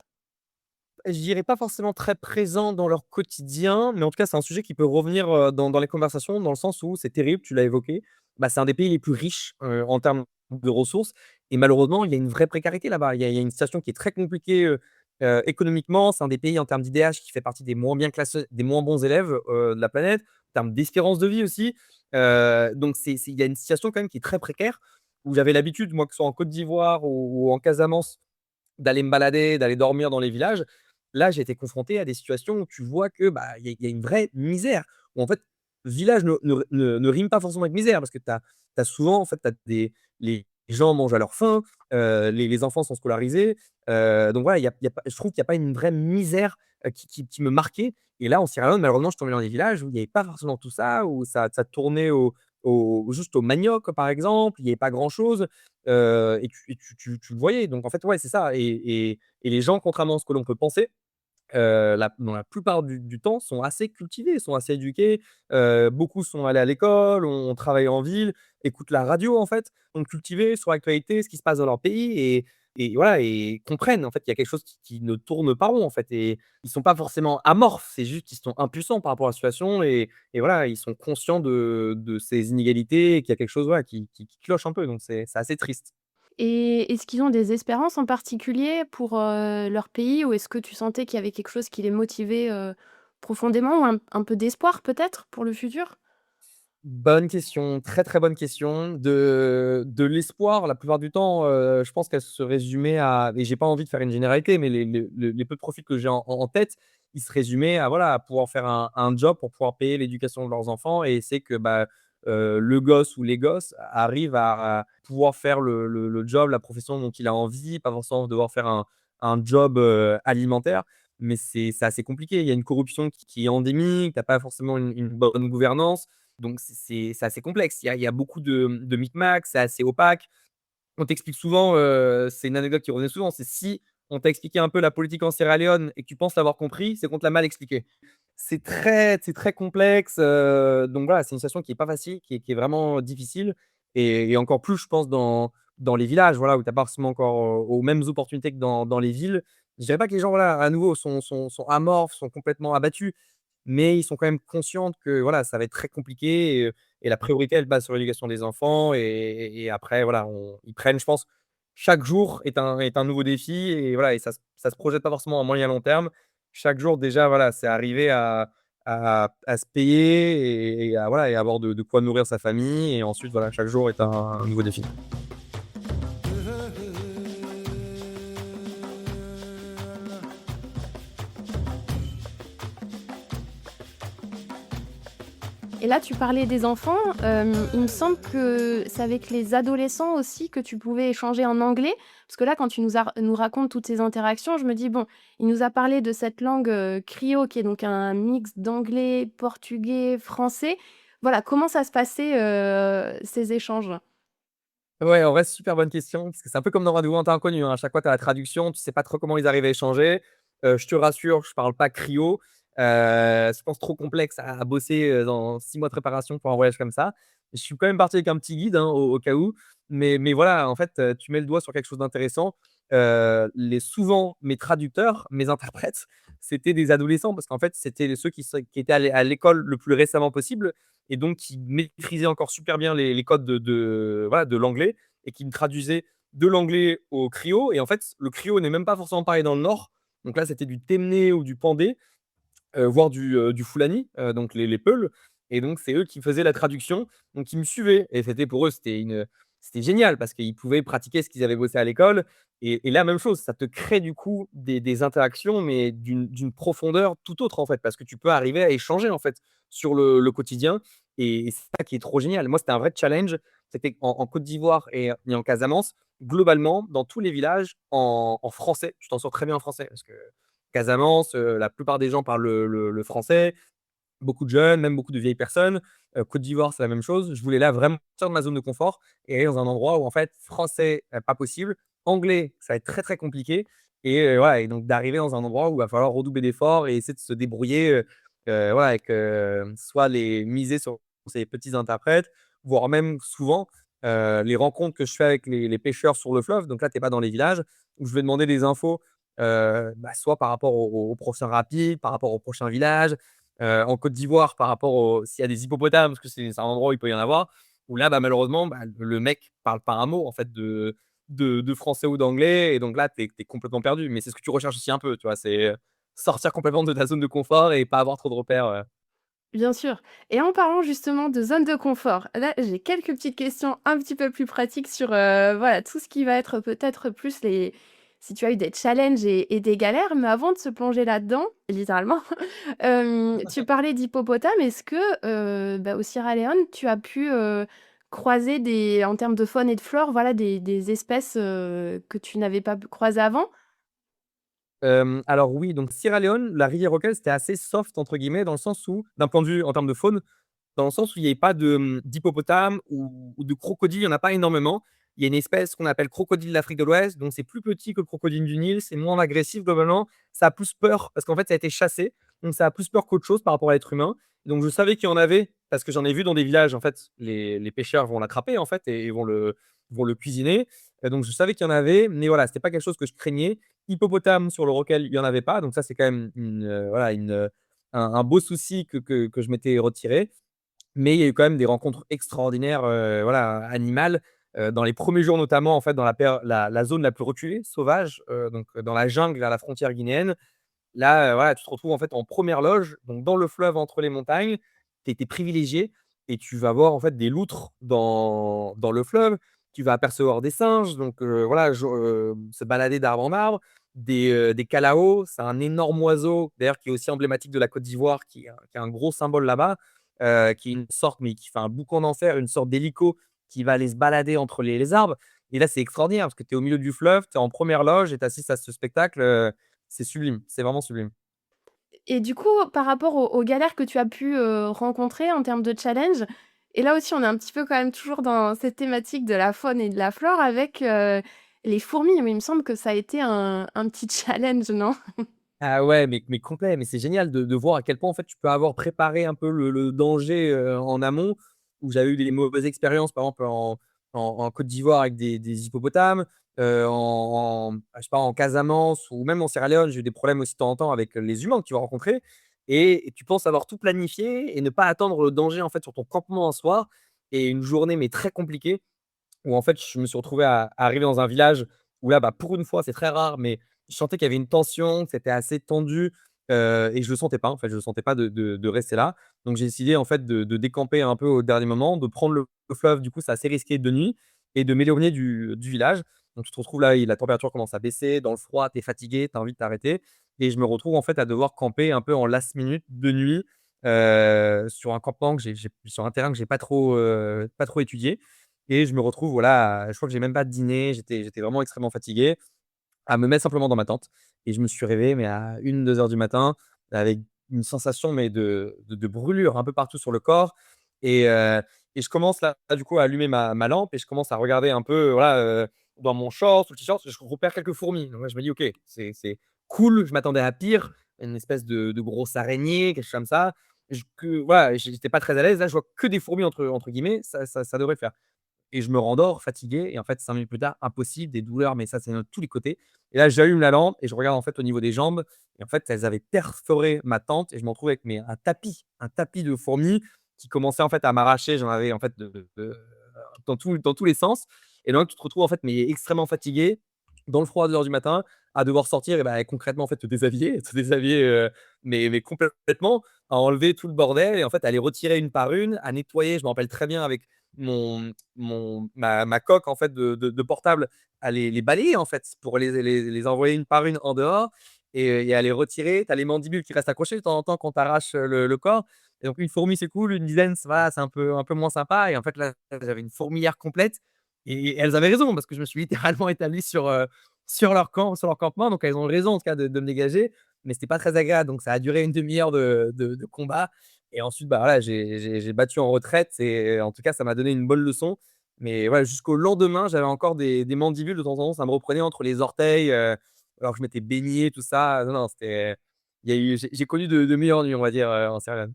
Je dirais pas forcément très présent dans leur quotidien, mais en tout cas, c'est un sujet qui peut revenir, dans les conversations, dans le sens où c'est terrible, tu l'as évoqué, c'est un des pays les plus riches, en termes de ressources et malheureusement, il y a une vraie précarité là-bas. Il y a une situation qui est très compliquée, économiquement. C'est un des pays en termes d'IDH qui fait partie des moins bien classés, des moins bons élèves, de la planète. En termes d'espérance de vie aussi. Donc il y a une situation quand même qui est très précaire, où j'avais l'habitude, moi, que ce soit en Côte d'Ivoire ou en Casamance, d'aller me balader, d'aller dormir dans les villages. Là, j'ai été confronté à des situations où tu vois que, bah, il y a une vraie misère, où en fait, village ne rime pas forcément avec misère, parce que tu as souvent, en fait, tu des les gens mangent à leur faim, les enfants sont scolarisés, donc voilà, il y a pas, je trouve qu'il y a pas une vraie misère, qui me marquait. Et là, en Sierra Leone, malheureusement, je suis tombé dans des villages où il y avait pas forcément tout ça, où ça tournait juste au manioc, par exemple, il y avait pas grand chose. Et tu le voyais, donc en fait, ouais, c'est ça. Et les gens, contrairement à ce que l'on peut penser, dans la plupart du temps, sont assez cultivés, sont assez éduqués. Beaucoup sont allés à l'école, ont travaillé en ville, écoutent la radio, en fait, sont cultivés sur l'actualité, ce qui se passe dans leur pays, et voilà, et comprennent, en fait, qu'il y a quelque chose qui ne tourne pas rond, en fait, et ils sont pas forcément amorphes, c'est juste qu'ils sont impuissants par rapport à la situation, et voilà, ils sont conscients de ces inégalités et qu'il y a quelque chose, voilà, qui cloche un peu, donc c'est assez triste. Et est-ce qu'ils ont des espérances en particulier pour, leur pays? Ou est-ce que tu sentais qu'il y avait quelque chose qui les motivait, profondément, ou un peu d'espoir peut-être pour le futur? Bonne question, très, très bonne question. De l'espoir, la plupart du temps, je pense qu'elle se résumait à, et j'ai pas envie de faire une généralité, mais les peu de profils que j'ai en tête, ils se résumaient à, voilà, à pouvoir faire un job pour pouvoir payer l'éducation de leurs enfants, et c'est que, bah, le gosse ou les gosses arrivent à pouvoir faire le job, la profession dont il a envie, pas forcément devoir faire un job, alimentaire. Mais c'est assez compliqué. Il y a une corruption qui est endémique, tu as pas forcément une bonne gouvernance. Donc c'est assez complexe. Il y a beaucoup de micmacs, c'est assez opaque. On t'explique souvent, c'est une anecdote qui revenait souvent, c'est si on t'a expliqué un peu la politique en Sierra Leone et que tu penses l'avoir compris, c'est qu'on te l'a mal expliqué. C'est très complexe, donc voilà, c'est une situation qui est pas facile, qui est vraiment difficile, et encore plus, je pense, dans les villages, voilà, où tu as pas forcément encore, aux mêmes opportunités que dans les villes. Je dirais pas que les gens, voilà, à nouveau sont amorphes, sont complètement abattus, mais ils sont quand même conscients que, voilà, ça va être très compliqué, et la priorité, elle base sur l'éducation des enfants, et après, voilà, ils prennent, je pense, chaque jour est un nouveau défi, et voilà, et ça se projette pas forcément à moyen long terme. Chaque jour déjà, voilà, c'est arriver à se payer, et à, voilà, et avoir de quoi nourrir sa famille, et ensuite, voilà, chaque jour est un nouveau défi. Et là, tu parlais des enfants, il me semble que c'est avec les adolescents aussi que tu pouvais échanger en anglais? Parce que là, quand tu nous racontes toutes ces interactions, je me dis: «Bon, il nous a parlé de cette langue, Krio, qui est donc un mix d'anglais, portugais, français». Voilà, comment ça se passait, ces échanges? Ouais, en vrai, super bonne question, parce que c'est un peu comme dans Rendez-vous en inconnu, hein. À chaque fois, tu as la traduction, tu sais pas trop comment ils arrivent à échanger. Je te rassure, je parle pas crio. Je pense trop complexe à bosser, dans 6 mois de préparation pour un voyage comme ça. Je suis quand même parti avec un petit guide, hein, au cas où. Mais voilà, en fait, tu mets le doigt sur quelque chose d'intéressant. Souvent, mes traducteurs, mes interprètes, c'était des adolescents, parce qu'en fait, c'était ceux qui étaient à l'école le plus récemment possible, et donc qui maîtrisaient encore super bien les codes voilà, de l'anglais, et qui me traduisaient de l'anglais au Krio. Et en fait, le Krio n'est même pas forcément parlé dans le nord. Donc là, c'était du Temné ou du Pandé, voire du Fulani, donc les Peuls. Et donc c'est eux qui faisaient la traduction, donc ils me suivaient, et c'était pour eux, c'était génial, parce qu'ils pouvaient pratiquer ce qu'ils avaient bossé à l'école. Et là, même chose, ça te crée du coup des interactions, mais d'une profondeur tout autre, en fait, parce que tu peux arriver à échanger, en fait, sur le quotidien, et c'est ça qui est trop génial. Moi, c'était un vrai challenge, c'était en Côte d'Ivoire et en Casamance, globalement, dans tous les villages, en français. Tu t'en sors très bien en français, parce que Casamance, la plupart des gens parlent le français, beaucoup de jeunes, même beaucoup de vieilles personnes. Côte d'Ivoire, c'est la même chose. Je voulais là vraiment sortir de ma zone de confort et aller dans un endroit où, en fait, français, pas possible, anglais, ça va être très, très compliqué, et voilà, et donc d'arriver dans un endroit où il va falloir redoubler d'efforts et essayer de se débrouiller, voilà, avec, soit les miser sur ces petits interprètes, voire même souvent, les rencontres que je fais avec les pêcheurs sur le fleuve. Donc là, tu es pas dans les villages, où je vais demander des infos, bah, soit par rapport au prochain rapide, par rapport au prochain village, en Côte d'Ivoire par rapport s'il y a des hippopotames, parce que c'est un endroit où il peut y en avoir, où là, bah, malheureusement, bah, le mec parle pas un mot, en fait, de français ou d'anglais et donc là, tu es complètement perdu. Mais c'est ce que tu recherches aussi un peu, tu vois? C'est, sortir complètement de ta zone de confort et pas avoir trop de repères. Bien sûr. Et en parlant justement de zone de confort, là, j'ai quelques petites questions un petit peu plus pratiques sur, voilà, tout ce qui va être peut-être plus les si tu as eu des challenges et des galères. Mais avant de se plonger là-dedans, littéralement, tu parlais d'hippopotame. Est-ce que, bah, au Sierra Leone, tu as pu, croiser des en termes de faune et de flore, voilà, des espèces, que tu n'avais pas pu croiser avant? Alors oui, donc Sierra Leone, la rivière Roquette, c'était assez «soft» entre guillemets, dans le sens où, d'un point de vue en termes de faune, dans le sens où il y avait pas de, d'hippopotame ou de crocodile, il y en a pas énormément. Il y a une espèce qu'on appelle crocodile d'Afrique de l'Ouest, donc c'est plus petit que le crocodile du Nil, c'est moins agressif globalement. Ça a plus peur parce qu'en fait, ça a été chassé, donc ça a plus peur qu'autre chose par rapport à l'être humain. Donc je savais qu'il y en avait parce que j'en ai vu dans des villages, en fait, les pêcheurs vont l'attraper, en fait et vont le cuisiner. Donc je savais qu'il y en avait, mais voilà, c'était pas quelque chose que je craignais. Hippopotame sur le Rocal, il y en avait pas, donc ça, c'est quand même voilà, un beau souci que je m'étais retiré. Mais il y a eu quand même des rencontres extraordinaires, voilà, animales, dans les premiers jours notamment, en fait, dans la zone la plus reculée, sauvage, donc dans la jungle à la frontière guinéenne. Là, voilà, tu te retrouves en fait en première loge, donc dans le fleuve entre les montagnes. Tu es privilégié et tu vas voir en fait des loutres dans le fleuve. Tu vas apercevoir des singes, donc voilà, se balader d'arbre en arbre, des calaos, c'est un énorme oiseau, d'ailleurs qui est aussi emblématique de la Côte d'Ivoire, qui est un gros symbole là-bas, qui est une sorte mais qui fait un boucan d'enfer, une sorte d'hélico qui va aller se balader entre les arbres et là, c'est extraordinaire parce que tu es au milieu du fleuve, tu es en première loge et tu assistes à ce spectacle, c'est sublime, c'est vraiment sublime. Et du coup, par rapport aux galères que tu as pu, rencontrer en termes de challenge, et là aussi on est un petit peu quand même toujours dans cette thématique de la faune et de la flore avec, les fourmis, où il me semble que ça a été un petit challenge, non? Ah ouais, mais complet, mais c'est génial de voir à quel point, en fait, tu peux avoir préparé un peu le danger, en amont, où j'avais eu des mauvaises expériences, par exemple, en Côte d'Ivoire avec des hippopotames, je sais pas, en Casamance ou même en Sierra Leone, j'ai eu des problèmes aussi de temps en temps avec les humains que tu vas rencontrer et tu penses avoir tout planifié et ne pas attendre le danger, en fait, sur ton campement un soir et une journée, mais très compliquée où en fait, je me suis retrouvé à arriver dans un village où là, bah, pour une fois, c'est très rare, mais je sentais qu'il y avait une tension, que c'était assez tendu, et je le sentais pas, en fait, je le sentais pas de rester là. Donc j'ai décidé, en fait, de décamper un peu au dernier moment, de prendre le fleuve, du coup, c'est assez risqué de nuit et de m'éloigner du village. Donc tu te retrouves là, la température commence à baisser, dans le froid, tu es fatigué, tu as envie de t'arrêter et je me retrouve, en fait, à devoir camper un peu en last minute de nuit, sur un campement sur un terrain que j'ai pas trop étudié et je me retrouve, voilà, je crois que j'ai même pas dîné, j'étais vraiment extrêmement fatigué, à me mettre simplement dans ma tente et je me suis réveillé, mais à 1-2 heures du matin avec une sensation, mais de brûlure un peu partout sur le corps et et je commence là, du coup, à allumer ma lampe et je commence à regarder un peu, voilà, dans mon short, sous le t-shirt, je repère quelques fourmis. Donc là, je me dis: «OK, c'est cool», je m'attendais à pire, une espèce de grosse araignée, quelque chose comme ça. Voilà, j'étais pas très à l'aise. Là, je vois que des «fourmis» entre guillemets, ça devrait le faire et je me rendors fatigué et en fait 5 minutes plus tard, impossible, des douleurs, mais ça, c'est de tous les côtés et là, j'allume la lampe et je regarde en fait au niveau des jambes et en fait, elles avaient perforé ma tente et je me retrouve avec un tapis de fourmis qui commençait en fait à m'arracher. J'en avais en fait dans tous les sens et donc tu te retrouves en fait, mais extrêmement fatigué, dans le froid à 2 heures du matin, à devoir sortir et bah, concrètement en fait te déshabiller, mais complètement, à enlever tout le bordel et en fait à les retirer une par une, à nettoyer. Je me rappelle très bien avec ma coque en fait de portable, à les balayer en fait pour les envoyer une par une en dehors et à les retirer. Tu as les mandibules qui restent accrochées de temps en temps quand tu arraches, le corps et donc une fourmi c'est cool, une dizaine ça va, c'est un peu moins sympa et en fait là, j'avais une fourmilière complète et elles avaient raison parce que je me suis littéralement établi sur leur campement donc elles ont raison en tout cas de me dégager, mais c'était pas très agréable donc ça a duré une demi heure de combat et ensuite, bah, voilà, j'ai battu en retraite et en tout cas, ça m'a donné une bonne leçon. Mais voilà, jusqu'au lendemain, j'avais encore des mandibules de temps en temps, ça me reprenait entre les orteils, alors que je m'étais baigné, tout ça. Non, non, il y a eu j'ai connu de meilleures nuits, on va dire, en Sierra Leone.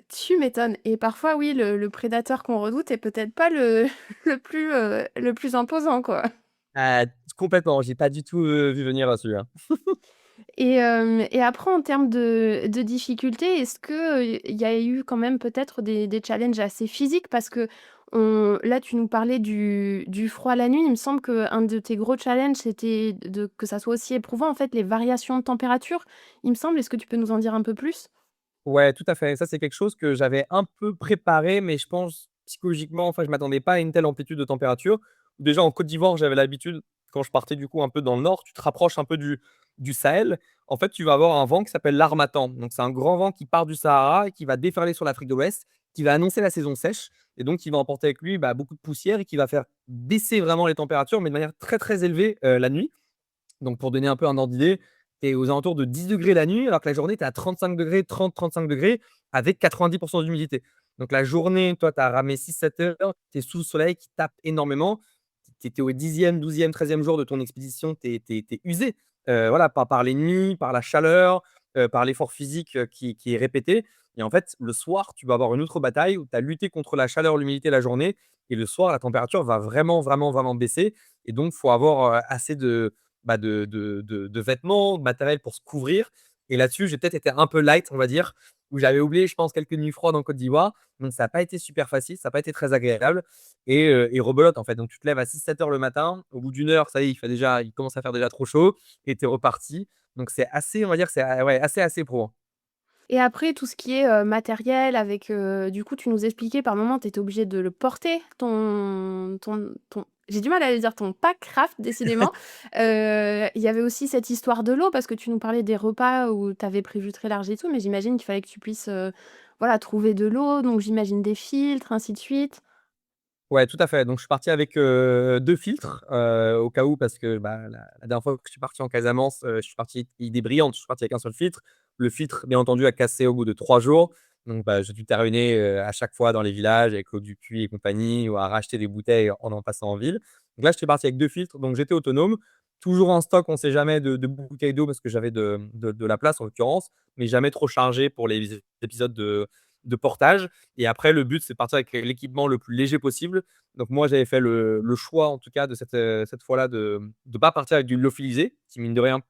Tu m'étonnes. Et parfois, oui, le prédateur qu'on redoute est peut-être pas le le plus imposant, quoi. Ah, complètement, j'ai pas du tout, vu venir, celui-là. Et après en termes de difficultés, est-ce que, il y a eu quand même peut-être des challenges assez physiques? Parce qu'on là, tu nous parlais du froid la nuit. Il me semble qu'un de tes gros challenges, c'était de que ça soit aussi éprouvant, en fait, les variations de température, il me semble. Est-ce que tu peux nous en dire un peu plus? Ouais, tout à fait. Ça, c'est quelque chose que j'avais un peu préparé, mais je pense psychologiquement, enfin, je m'attendais pas à une telle amplitude de température. Déjà en Côte d'Ivoire, j'avais l'habitude, quand je partais du coup un peu dans le nord, tu te rapproches un peu du Sahel. En fait, tu vas avoir un vent qui s'appelle l'harmattan. Donc, c'est un grand vent qui part du Sahara et qui va déferler sur l'Afrique de l'Ouest, qui va annoncer la saison sèche et donc qui va emporter avec lui, bah, beaucoup de poussière et qui va faire baisser vraiment les températures, mais de manière très, très élevée, la nuit. Donc pour donner un peu un ordre d'idée, tu es aux alentours de 10 degrés la nuit, alors que la journée, tu es à 35 degrés, 30-35 degrés, avec 90 d'humidité. Donc la journée, toi, tu as ramé 6-7 heures, tu es sous le soleil qui tape énormément. Tu étais au 10e, 12e, 13e jour de ton expédition, tu es usé, voilà, par les nuits, par la chaleur, par l'effort physique, qui est répété. Et en fait, le soir, tu vas avoir une autre bataille où tu as lutté contre la chaleur, l'humidité la journée, et le soir, la température va vraiment, vraiment, vraiment baisser. Et donc, il faut avoir, assez de vêtements, de matériel pour se couvrir. Et là-dessus, j'ai peut-être été un peu light, on va dire, où j'avais oublié, je pense, quelques nuits froides en Côte d'Ivoire. Donc, ça n'a pas été super facile, ça n'a pas été très agréable. Et rebelote, en fait. Donc, tu te lèves à 6-7 heures le matin. Au bout d'une heure, ça y est, il commence à faire déjà trop chaud et tu es reparti. Donc, c'est assez, on va dire, c'est ouais, assez pro, hein. Et après tout ce qui est, matériel avec, du coup, tu nous expliquais par moment, tu étais obligé de le porter, ton j'ai du mal à le dire, ton pack craft décidément. Il y avait aussi cette histoire de l'eau parce que tu nous parlais des repas où tu avais prévu très large et tout, mais j'imagine qu'il fallait que tu puisses, voilà, trouver de l'eau, donc j'imagine des filtres, ainsi de suite? Ouais, tout à fait. Donc je suis parti avec, 2 filtres, au cas où parce que, bah, la dernière fois que je suis parti en Casamance, je suis parti idée brillante, je suis parti avec un seul filtre. Le filtre, bien entendu, a cassé au bout de 3 jours. Donc, bah, j'ai dû terminer, à chaque fois dans les villages avec l'eau du puits et compagnie ou à racheter des bouteilles en passant en ville. Donc là, j'étais parti avec 2 filtres, donc j'étais autonome. Toujours en stock, on sait jamais, de bouteilles d'eau parce que j'avais de la place en l'occurrence, mais jamais trop chargé pour les épisodes de portage. Et après, le but, c'est de partir avec l'équipement le plus léger possible. Donc moi, j'avais fait le choix, en tout cas, de cette fois-là, de ne pas partir avec du lyophilisé, qui, mine de rien,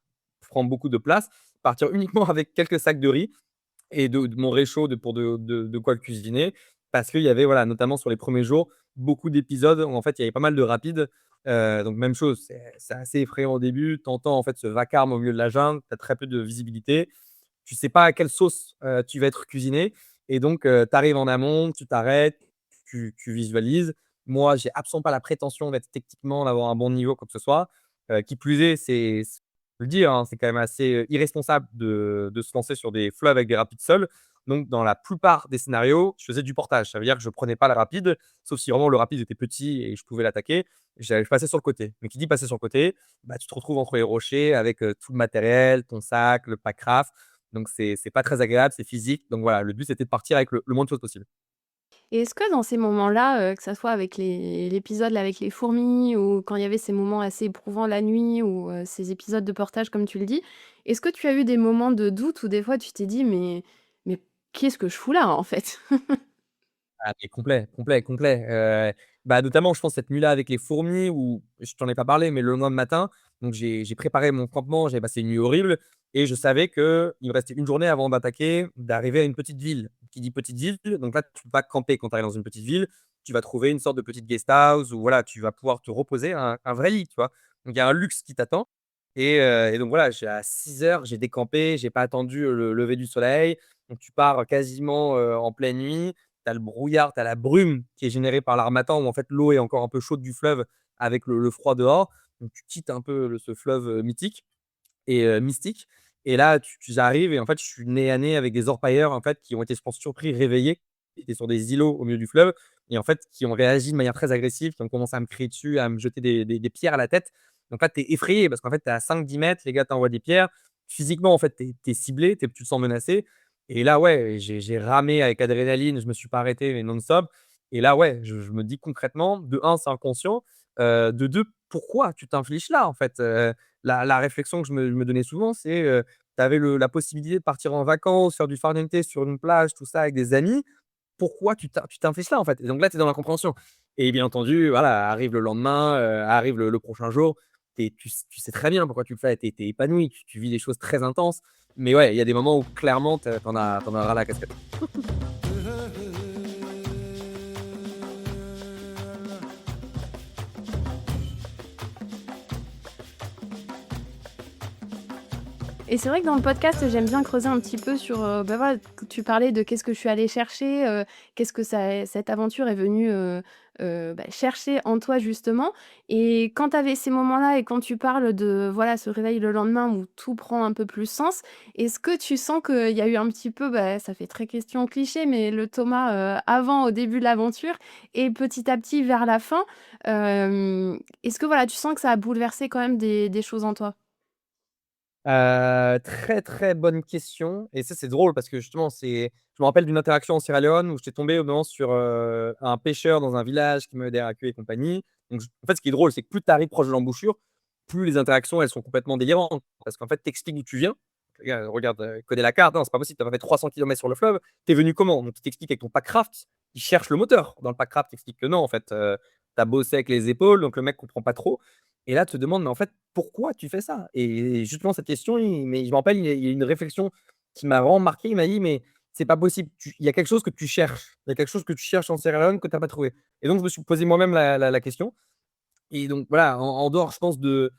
prend beaucoup de place. Partir uniquement avec quelques sacs de riz et de mon réchaud pour de quoi cuisiner. Parce qu'il y avait, voilà, notamment sur les premiers jours, beaucoup d'épisodes où, en fait, il y avait pas mal de rapides. Donc même chose, c'est assez effrayant au début. Tu entends, en fait, ce vacarme au milieu de la jungle, tu as très peu de visibilité. Tu sais pas à quelle sauce, tu vas être cuisiné et donc tu arrives en amont, tu t'arrêtes, tu visualises. Moi, j'ai absolument pas la prétention d'être techniquement, d'avoir un bon niveau, quoi que ce soit. Qui plus est, faut le dire, hein, c'est quand même assez, irresponsable de se lancer sur des fleuves avec des rapides seuls. Donc dans la plupart des scénarios, je faisais du portage. Ça veut dire que je prenais pas le rapide, sauf si vraiment le rapide était petit et je pouvais l'attaquer. Je passais sur le côté. Mais qui dit passer sur le côté, bah, tu te retrouves entre les rochers avec, tout le matériel, ton sac, le pack craft. Donc c'est pas très agréable, c'est physique. Donc voilà, le but c'était de partir avec le moins de choses possible. Et est-ce que dans ces moments-là, que ça soit avec l'épisode là avec les fourmis ou quand il y avait ces moments assez éprouvants la nuit ou, ces épisodes de portage comme tu le dis, est-ce que tu as eu des moments de doute où des fois tu t'es dit: «Mais qu'est-ce que je fous là, en fait?» Ah mais complet, complet, complet, bah, notamment je pense cette nuit-là avec les fourmis où je t'en ai pas parlé, mais le lendemain matin, donc j'ai préparé mon campement, j'avais passé une nuit horrible et je savais qu'il me restait une journée avant d'attaquer, d'arriver à une petite ville. Qui dit petite ville, donc là tu peux pas camper quand tu arrives dans une petite ville, tu vas trouver une sorte de petite guest house où voilà, tu vas pouvoir te reposer, un vrai lit, tu vois? Donc il y a un luxe qui t'attend et donc voilà, j'ai à 6 heures, j'ai décampé, j'ai pas attendu le lever du soleil, donc tu pars quasiment, en pleine nuit. Tu as le brouillard, tu as la brume qui est générée par l'harmattan où en fait l'eau est encore un peu chaude du fleuve avec le froid dehors. Donc tu quittes un peu ce fleuve, mythique et mystique et là j'arrive et en fait je suis nez à nez avec des orpailleurs en fait qui ont été, je pense, surpris, réveillés, qui étaient sur des îlots au milieu du fleuve et en fait qui ont réagi de manière très agressive, qui ont commencé à me crier dessus, à me jeter des pierres à la tête. Donc là, tu es effrayé parce qu'en fait tu es à 5-10 mètres, les gars t'envoient des pierres. Physiquement, en fait, tu es ciblé, tu te sens menacé et là, ouais, j'ai ramé avec adrénaline, je me suis pas arrêté, mais non-stop et là, ouais, je me dis concrètement, de un, c'est inconscient, de 2, pourquoi tu t'infliges là, en fait? La réflexion que je me donnais souvent, c'est, tu avais la possibilité de partir en vacances, faire du farniente sur une plage, tout ça avec des amis. Pourquoi tu t'infliges là, en fait? Et donc là, tu es dans l'incompréhension et bien entendu, voilà, arrive le lendemain, arrive le prochain jour. tu sais très bien pourquoi tu le fais, tu es épanoui, tu vis des choses très intenses. Mais ouais, il y a des moments où clairement tu en as ras la casquette. Et c'est vrai que dans le podcast, j'aime bien creuser un petit peu sur, bah, voilà, tu parlais de qu'est-ce que je suis allée chercher, qu'est-ce que cette aventure est venue, bah, chercher en toi justement. Et quand tu avais ces moments-là et quand tu parles de, voilà, ce réveil le lendemain où tout prend un peu plus sens, est-ce que tu sens qu'il y a eu un petit peu, bah, ça fait très question cliché, mais le Thomas, avant, au début de l'aventure et petit à petit vers la fin? Est-ce que, voilà, tu sens que ça a bouleversé quand même des choses en toi? Très, très bonne question et ça, c'est drôle parce que justement, je me rappelle d'une interaction en Sierra Leone où j'étais tombé au moment sur, un pêcheur dans un village qui m'avait accueilli et compagnie. Donc en fait, ce qui est drôle, c'est que plus tu arrives proche de l'embouchure, plus les interactions, elles sont complètement délirantes parce qu'en fait, tu expliques d'où tu viens. Regarde, connais la carte, non, c'est pas possible, tu as pas fait 300 kilomètres sur le fleuve, tu es venu comment? Donc tu t'expliques avec ton Packraft, il cherche le moteur. Dans le Packraft, tu expliques que non, en fait, tu as bossé avec les épaules, donc le mec comprend pas trop et là, te demande: «Mais en fait, pourquoi tu fais ça?» Et justement cette question, je me rappelle, il y a une réflexion qui m'a vraiment marqué. Il m'a dit: «Mais c'est pas possible, il y a quelque chose que tu cherches. Il y a quelque chose que tu cherches en Sierra Leone que tu as pas trouvé». Et donc je me suis posé moi-même la question et donc voilà, en dehors, je pense de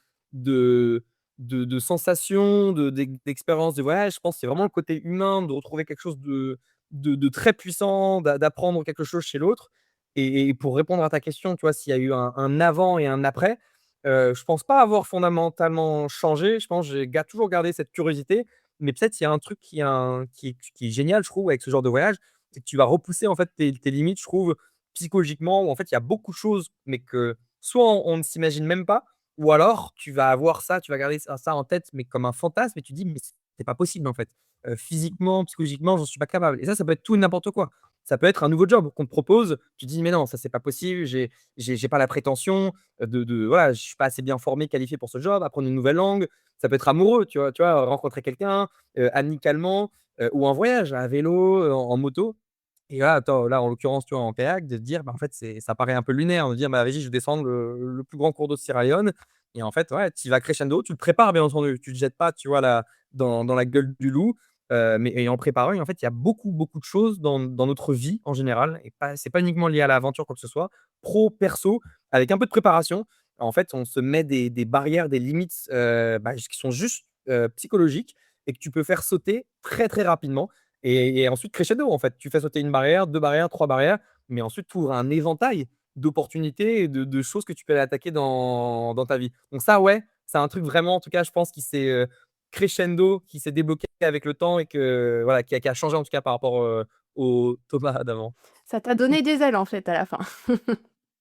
de sensations, d'expériences de voyage, je pense que c'est vraiment le côté humain de retrouver quelque chose de très puissant, d'apprendre quelque chose chez l'autre et pour répondre à ta question, tu vois, s'il y a eu un avant et un après, je pense pas avoir fondamentalement changé. Je pense que j'ai toujours gardé cette curiosité, mais peut-être il y a un truc qui est génial, je trouve, avec ce genre de voyage, c'est que tu vas repousser, en fait, tes limites, je trouve, psychologiquement, où en fait, il y a beaucoup de choses, mais que soit on ne s'imagine même pas, ou alors tu vas avoir ça, tu vas garder ça en tête, mais comme un fantasme et tu dis: «Mais c'est pas possible en fait. Physiquement, psychologiquement, j'en suis pas capable» et ça peut être tout et n'importe quoi. Ça peut être un nouveau job qu'on te propose, tu dis: «Mais non, ça c'est pas possible, j'ai pas la prétention, voilà, je suis pas assez bien formé, qualifié pour ce job», apprendre une nouvelle langue. Ça peut être amoureux, tu vois? Rencontrer quelqu'un, amicalement, ou en voyage, à vélo, en moto. Et là, attends, là, en l'occurrence, tu vois, en kayak, de te dire, bah, en fait, ça paraît un peu lunaire de dire: «Bah, vas-y, je vais descendre le plus grand cours d'eau de Sierra Leone» et en fait, ouais, tu y vas crescendo, tu le prépares, bien entendu. Tu te jettes pas, tu vois, là, dans la gueule du loup, mais et en préparant et en fait, il y a beaucoup, beaucoup de choses dans notre vie, en général et pas c'est pas uniquement lié à l'aventure, quoi que ce soit, pro, perso, avec un peu de préparation. En fait, on se met des barrières, des limites, bah, qui sont juste, psychologiques et que tu peux faire sauter très, très rapidement et ensuite crescendo, en fait. Tu fais sauter une barrière, 2 barrières, 3 barrières, mais ensuite tu ouvres un éventail d'opportunités et de choses que tu peux aller attaquer dans ta vie. Donc ça, ouais, c'est un truc vraiment, en tout cas, je pense qui s'est, crescendo, qui s'est débloqué avec le temps et que voilà, qui a changé en tout cas par rapport, au Thomas d'avant. Ça t'a donné des ailes, en fait, à la fin.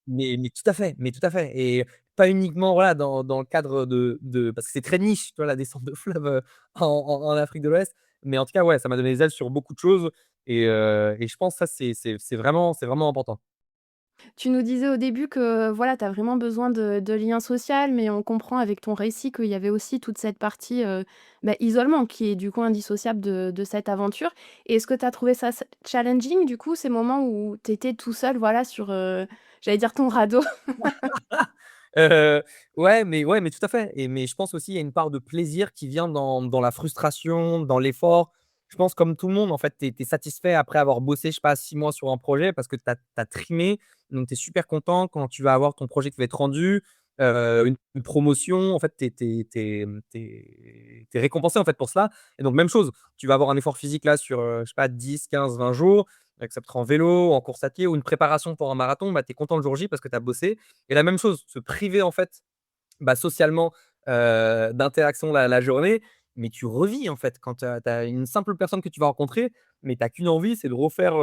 Mais tout à fait, mais tout à fait et pas uniquement, voilà, dans le cadre de parce que c'est très niche, tu vois, la descente de fleuve, en Afrique de l'Ouest. Mais en tout cas, ouais, ça m'a donné des ailes sur beaucoup de choses et je pense que ça, c'est vraiment important. Tu nous disais au début que, voilà, tu as vraiment besoin de liens social, mais on comprend avec ton récit qu'il y avait aussi toute cette partie, bah, isolement qui est du coup indissociable de cette aventure. Et est-ce que tu as trouvé ça challenging du coup, ces moments où tu étais tout seul, voilà, sur, j'allais dire ton radeau? Heu, ouais, mais tout à fait mais je pense aussi il y a une part de plaisir qui vient dans la frustration, dans l'effort. Je pense comme tout le monde en fait, tu es satisfait après avoir bossé, je sais pas 6 mois sur un projet parce que tu as trimé, donc tu es super content quand tu vas avoir ton projet qui va être rendu, une promotion, en fait, tu es récompensé en fait pour cela et donc même chose, tu vas avoir un effort physique là sur, je sais pas 10, 15, 20 jours, que ça peut être en vélo, en course à pied ou une préparation pour un marathon, bah, tu es content le jour J parce que tu as bossé et la même chose, se priver en fait, bah, socialement, d'interaction la journée, mais tu revis en fait quand tu as une simple personne que tu vas rencontrer, mais tu as qu'une envie, c'est de refaire,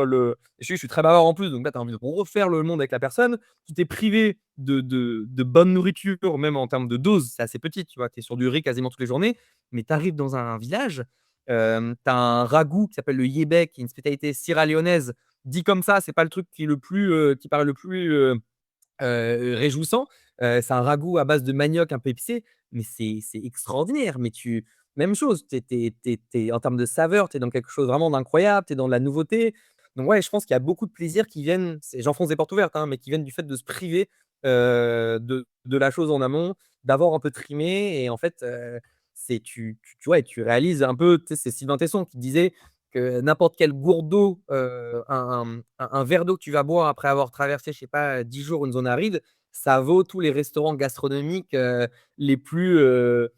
je suis très bavard en plus, donc là tu as envie de refaire le monde avec la personne. Tu t'es privé de bonne nourriture, même en termes de dose, c'est assez petit, tu vois? Tu es sur du riz quasiment toutes les journées, mais tu arrives dans un village, tu as un ragoût qui s'appelle le yébé, qui est une spécialité sierra-léonaise. Dit comme ça, c'est pas le truc qui paraît le plus, réjouissant. C'est un ragoût à base de manioc un peu épicé, mais c'est extraordinaire. Mais même chose, tu es en termes de saveur, tu es dans quelque chose vraiment d'incroyable, tu es dans de la nouveauté. Donc ouais, je pense qu'il y a beaucoup de plaisirs qui viennent j'enfonce des portes ouvertes, hein, mais qui viennent du fait de se priver, de la chose en amont d'avoir un peu trimé et en fait, c'est tu vois et tu réalises un peu, tu sais, c'est Sylvain Tesson qui disait que n'importe quelle gourde d'eau, un verre d'eau que tu vas boire après avoir traversé, je sais pas, 10 jours une zone aride, ça vaut tous les restaurants gastronomiques, les plus,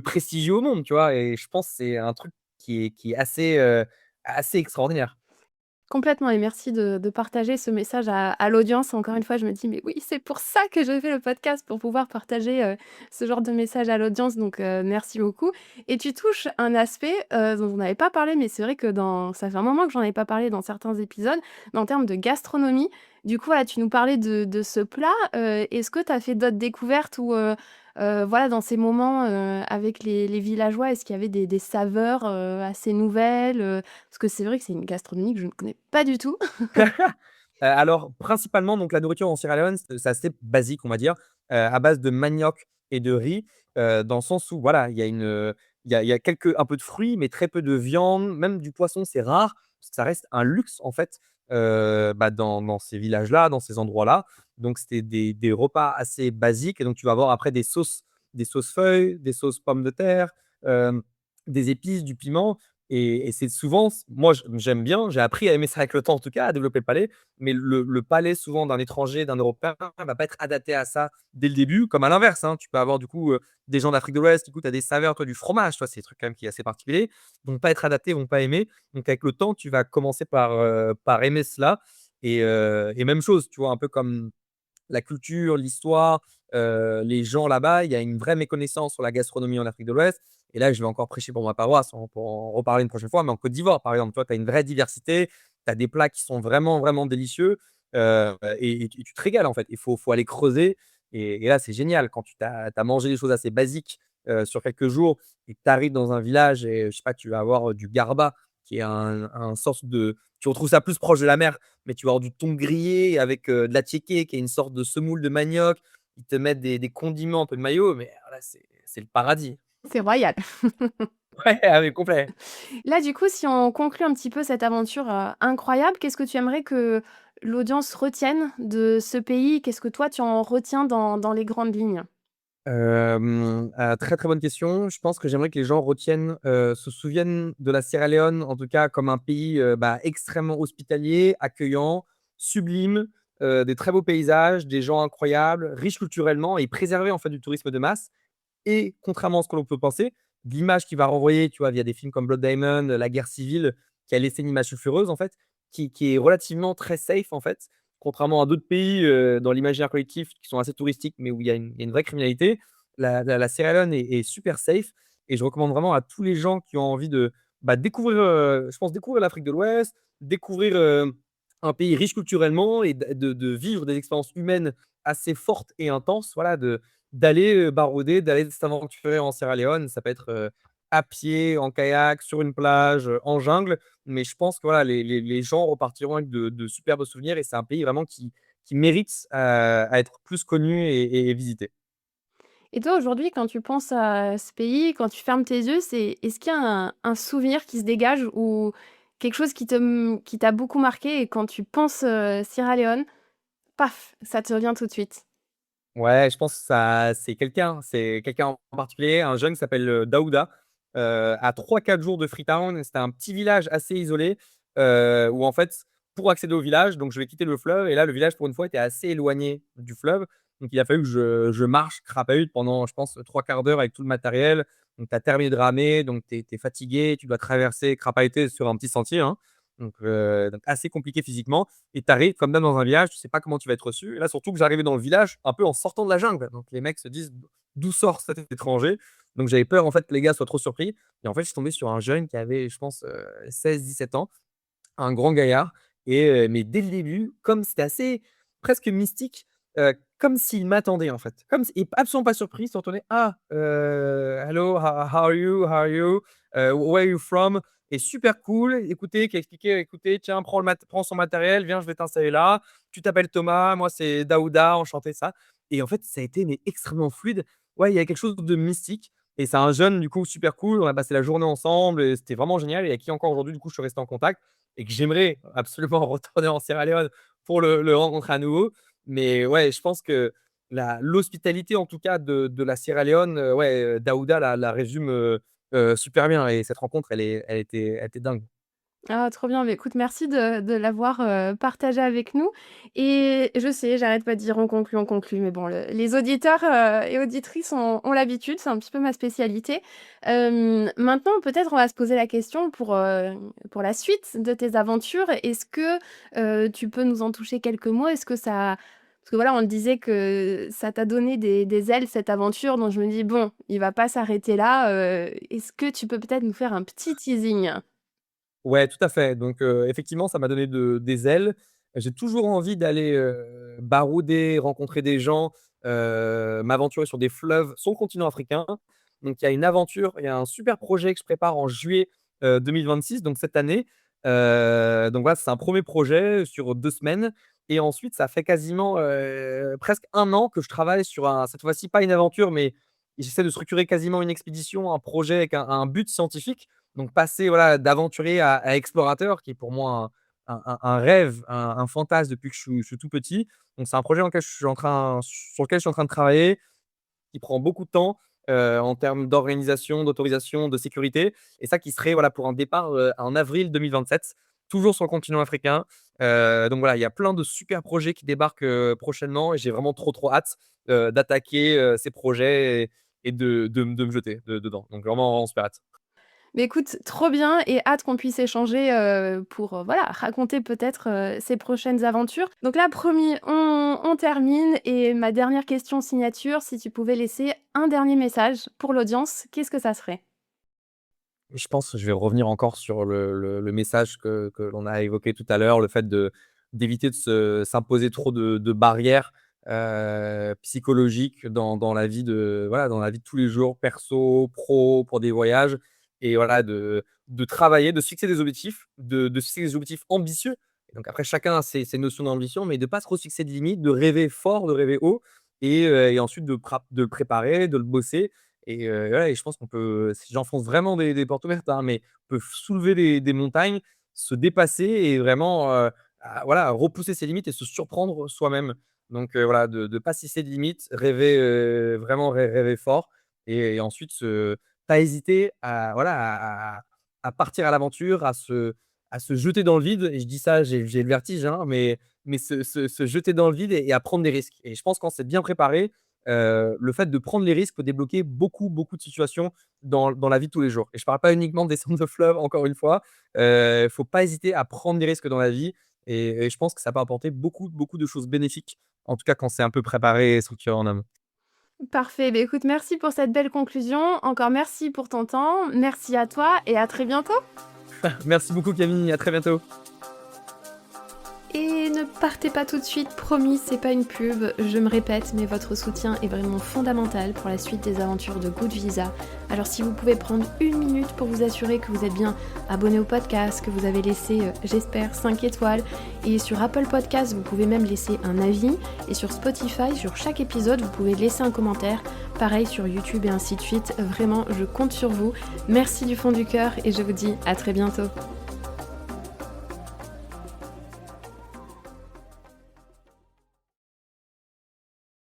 prestigieux au monde, tu vois? Et je pense que c'est un truc qui est assez extraordinaire. Complètement et merci de partager ce message à l'audience. Encore une fois, je me dis: «Mais oui, c'est pour ça que je fais le podcast, pour pouvoir partager, ce genre de message à l'audience», donc merci beaucoup et tu touches un aspect, dont on n'avait pas parlé, mais c'est vrai que dans ça fait un moment que j'en ai pas parlé dans certains épisodes, mais en termes de gastronomie. Du coup, voilà, tu nous parlais de ce plat, est-ce que tu as fait d'autres découvertes ou voilà, dans ces moments, avec les villageois, est-ce qu'il y avait des saveurs, assez nouvelles, parce que c'est vrai que c'est une gastronomie que je ne connais pas du tout. Alors principalement donc la nourriture en Sierra Leone, c'est assez basique, on va dire, à base de manioc et de riz, dans le sens où voilà, il y a il y a quelques un peu de fruits, mais très peu de viande, même du poisson, c'est rare, parce que ça reste un luxe en fait, dans ces villages-là, dans ces endroits-là. Donc c'était des repas assez basiques et donc tu vas avoir après des sauces feuilles, des sauces pommes de terre, hem, des épices, du piment et c'est souvent moi j'aime bien, j'ai appris à aimer ça avec le temps en tout cas, à développer le palais, mais le palais souvent d'un étranger, d'un Européen, va pas être adapté à ça dès le début, comme à l'inverse, hein. Tu peux avoir du coup, des gens d'Afrique de l'Ouest qui goûtent à des saveurs, toi, du fromage, toi, c'est des trucs quand même qui est assez particulier, vont pas être adaptés, vont pas aimer. Donc avec le temps, tu vas commencer par aimer cela et même chose, tu vois? Un peu comme la culture, l'histoire, les gens là-bas, il y a une vraie méconnaissance sur la gastronomie en Afrique de l'Ouest. Et là, je vais encore prêcher pour ma paroisse, on pourra en reparler une prochaine fois, mais en Côte d'Ivoire, par exemple, toi, tu as une vraie diversité, tu as des plats qui sont vraiment, vraiment délicieux et tu te régales en fait. Il faut aller creuser et là, c'est génial quand tu as mangé des choses assez basiques sur quelques jours et que tu arrives dans un village et je sais pas, tu vas avoir du garba qui est un sorte de. Tu retrouves ça plus proche de la mer, mais tu vas avoir du thon grillé avec, de la tchéké qui est une sorte de semoule de manioc. Ils te mettent des condiments, un peu de mayo, mais voilà, c'est le paradis. C'est royal. Ouais, ah oui, complet. Là, du coup, si on conclut un petit peu cette aventure, incroyable, qu'est-ce que tu aimerais que l'audience retienne de ce pays? Qu'est-ce que toi, tu en retiens dans les grandes lignes? Très, très bonne question. Je pense que j'aimerais que les gens retiennent, se souviennent de la Sierra Leone, en tout cas comme un pays, extrêmement hospitalier, accueillant, sublime, des très beaux paysages, des gens incroyables, riches culturellement et préservé en fait du tourisme de masse. Et contrairement à ce que l'on peut penser, l'image qu'il va renvoyer, tu vois, via des films comme Blood Diamond, La Guerre civile, qui a laissé une image sulfureuse, en fait, qui est relativement très safe, en fait. Contrairement à d'autres pays, dans l'imaginaire collectif qui sont assez touristiques, mais où il y a une vraie criminalité, la Sierra Leone est super safe et je recommande vraiment à tous les gens qui ont envie de, découvrir, je pense découvrir l'Afrique de l'Ouest, découvrir, un pays riche culturellement et de vivre des expériences humaines assez fortes et intenses, voilà, d'aller, barouder, d'aller s'aventurer en Sierra Leone. Ça peut être, à pied, en kayak, sur une plage, en jungle. Mais je pense que voilà, les gens repartiront avec de superbes souvenirs et c'est un pays vraiment qui mérite, à être plus connu et visité. Et toi, aujourd'hui, quand tu penses à ce pays, quand tu fermes tes yeux, est-ce qu'il y a un souvenir qui se dégage ou quelque chose qui t'a beaucoup marqué et quand tu penses, Sierra Leone, paf, ça te revient tout de suite? Ouais, je pense que ça c'est quelqu'un en particulier, un jeune qui s'appelle, Daouda, à 3-4 jours de Freetown. C'était un petit village assez isolé, où en fait, pour accéder au village, donc je vais quitter le fleuve et là, le village, pour une fois, était assez éloigné du fleuve. Donc il a fallu que je marche crapahute pendant, je pense, 3/4 d'heure avec tout le matériel. Donc tu as terminé de ramer, donc tu es fatigué, tu dois traverser, crapahuter sur un petit sentier, hein. Donc assez compliqué physiquement et tu arrives comme d'hab dans un village, tu sais pas comment tu vas être reçu. Et là, surtout que j'arrivais dans le village un peu en sortant de la jungle. Donc les mecs se disent: «D'où sort cet étranger?» Donc j'avais peur en fait que les gars soient trop surpris et en fait, je suis tombé sur un jeune qui avait, je pense, 16-17 ans, un grand gaillard mais dès le début, comme c'était assez presque mystique, comme s'il m'attendait en fait. Comme s et absolument pas surpris, il se retournait: «Ah, hello, how are you? How are you? Where are you from?» Et super cool, écoutez, qui a expliqué: «Écoutez, tiens, prends son matériel, viens, je vais t'installer là. Tu t'appelles Thomas, moi c'est Daouda, enchanté», ça. Et en fait, ça a été mais extrêmement fluide. Ouais, il y a quelque chose de mystique et c'est un jeune du coup super cool. On a passé la journée ensemble et c'était vraiment génial et à qui encore aujourd'hui du coup je suis resté en contact et que j'aimerais absolument retourner en Sierra Leone pour le rencontrer à nouveau. Mais ouais, je pense que l'hospitalité en tout cas de la Sierra Leone, ouais, Daouda la résume, super bien et cette rencontre elle était dingue. Ah, trop bien. Mais écoute, merci de l'avoir, partagé avec nous et je sais, j'arrête pas de dire: on conclut», mais bon, les auditeurs, et auditrices ont l'habitude, c'est un petit peu ma spécialité. Maintenant, peut-être, on va se poser la question pour la suite de tes aventures. Est-ce que, tu peux nous en toucher quelques mots? Est-ce que ça parce que voilà, on le disait que ça t'a donné des ailes, cette aventure, donc je me dis: «Bon, il va pas s'arrêter là», est-ce que tu peux peut-être nous faire un petit teasing? Ouais, tout à fait. Donc, effectivement, ça m'a donné des ailes. J'ai toujours envie d'aller, barouder, rencontrer des gens, m'aventurer sur des fleuves sur le continent africain. Donc il y a un super projet que je prépare en juillet, 2026, donc cette année. Donc voilà, c'est un premier projet sur 2 semaines et ensuite ça fait quasiment, presque 1 an que je travaille sur cette fois-ci pas une aventure, mais j'essaie de structurer quasiment une expédition, un projet avec un but scientifique. Donc passer, voilà, d'aventurier à explorateur qui est pour moi un rêve, un fantasme depuis que je suis tout petit. Donc c'est un projet sur lequel je suis en train de travailler, qui prend beaucoup de temps, en termes d'organisation, d'autorisation, de sécurité et ça qui serait, voilà, pour un départ, en avril 2027, toujours sur le continent africain. Donc voilà, il y a plein de super projets qui débarquent, prochainement et j'ai vraiment trop, trop hâte, d'attaquer, ces projets et de me jeter dedans. Donc vraiment super hâte. Mais écoute, trop bien et hâte qu'on puisse échanger, pour, voilà, raconter peut-être, ces prochaines aventures. Donc là, promis, on termine et ma dernière question signature, si tu pouvais laisser un dernier message pour l'audience, qu'est-ce que ça serait? Je pense que je vais revenir encore sur le message que l'on a évoqué tout à l'heure, le fait d'éviter de s'imposer trop de barrières, psychologiques dans la vie voilà, dans la vie de tous les jours, perso, pro, pour des voyages et voilà, de travailler, de se fixer des objectifs, de se fixer des objectifs ambitieux. Et donc après chacun a ses notions d'ambition, mais de pas trop se fixer de limites, de rêver fort, de rêver haut et ensuite de le préparer, de le bosser et voilà et je pense qu'on peut si j'enfonce vraiment des portes ouvertes, hein, mais on peut soulever des montagnes, se dépasser et vraiment, voilà, repousser ses limites et se surprendre soi-même. Donc voilà, de pas se fixer de limites, rêver, vraiment rêver fort et ensuite pas hésiter à voilà, à partir à l'aventure, à se jeter dans le vide et je dis ça, j'ai le vertige, hein, mais se jeter dans le vide et à prendre des risques et je pense quand c'est bien préparé, le fait de prendre les risques peut débloquer beaucoup, beaucoup de situations dans la vie de tous les jours et je parle pas uniquement de descendre de fleuve encore une fois, faut pas hésiter à prendre des risques dans la vie et je pense que ça peut apporter beaucoup, beaucoup de choses bénéfiques, en tout cas quand c'est un peu préparé et structuré en amont. Parfait, beh, écoute, merci pour cette belle conclusion. Encore merci pour ton temps. Merci à toi et à très bientôt. Merci beaucoup Camille, à très bientôt. Et ne partez pas tout de suite, promis, c'est pas une pub, je me répète, mais votre soutien est vraiment fondamental pour la suite des aventures de Good Visa. Alors si vous pouvez prendre une minute pour vous assurer que vous êtes bien abonné au podcast, que vous avez laissé, j'espère, 5 étoiles, et sur Apple Podcast, vous pouvez même laisser un avis, et sur Spotify, sur chaque épisode, vous pouvez laisser un commentaire, pareil sur YouTube et ainsi de suite. Vraiment, je compte sur vous. Merci du fond du cœur et je vous dis à très bientôt.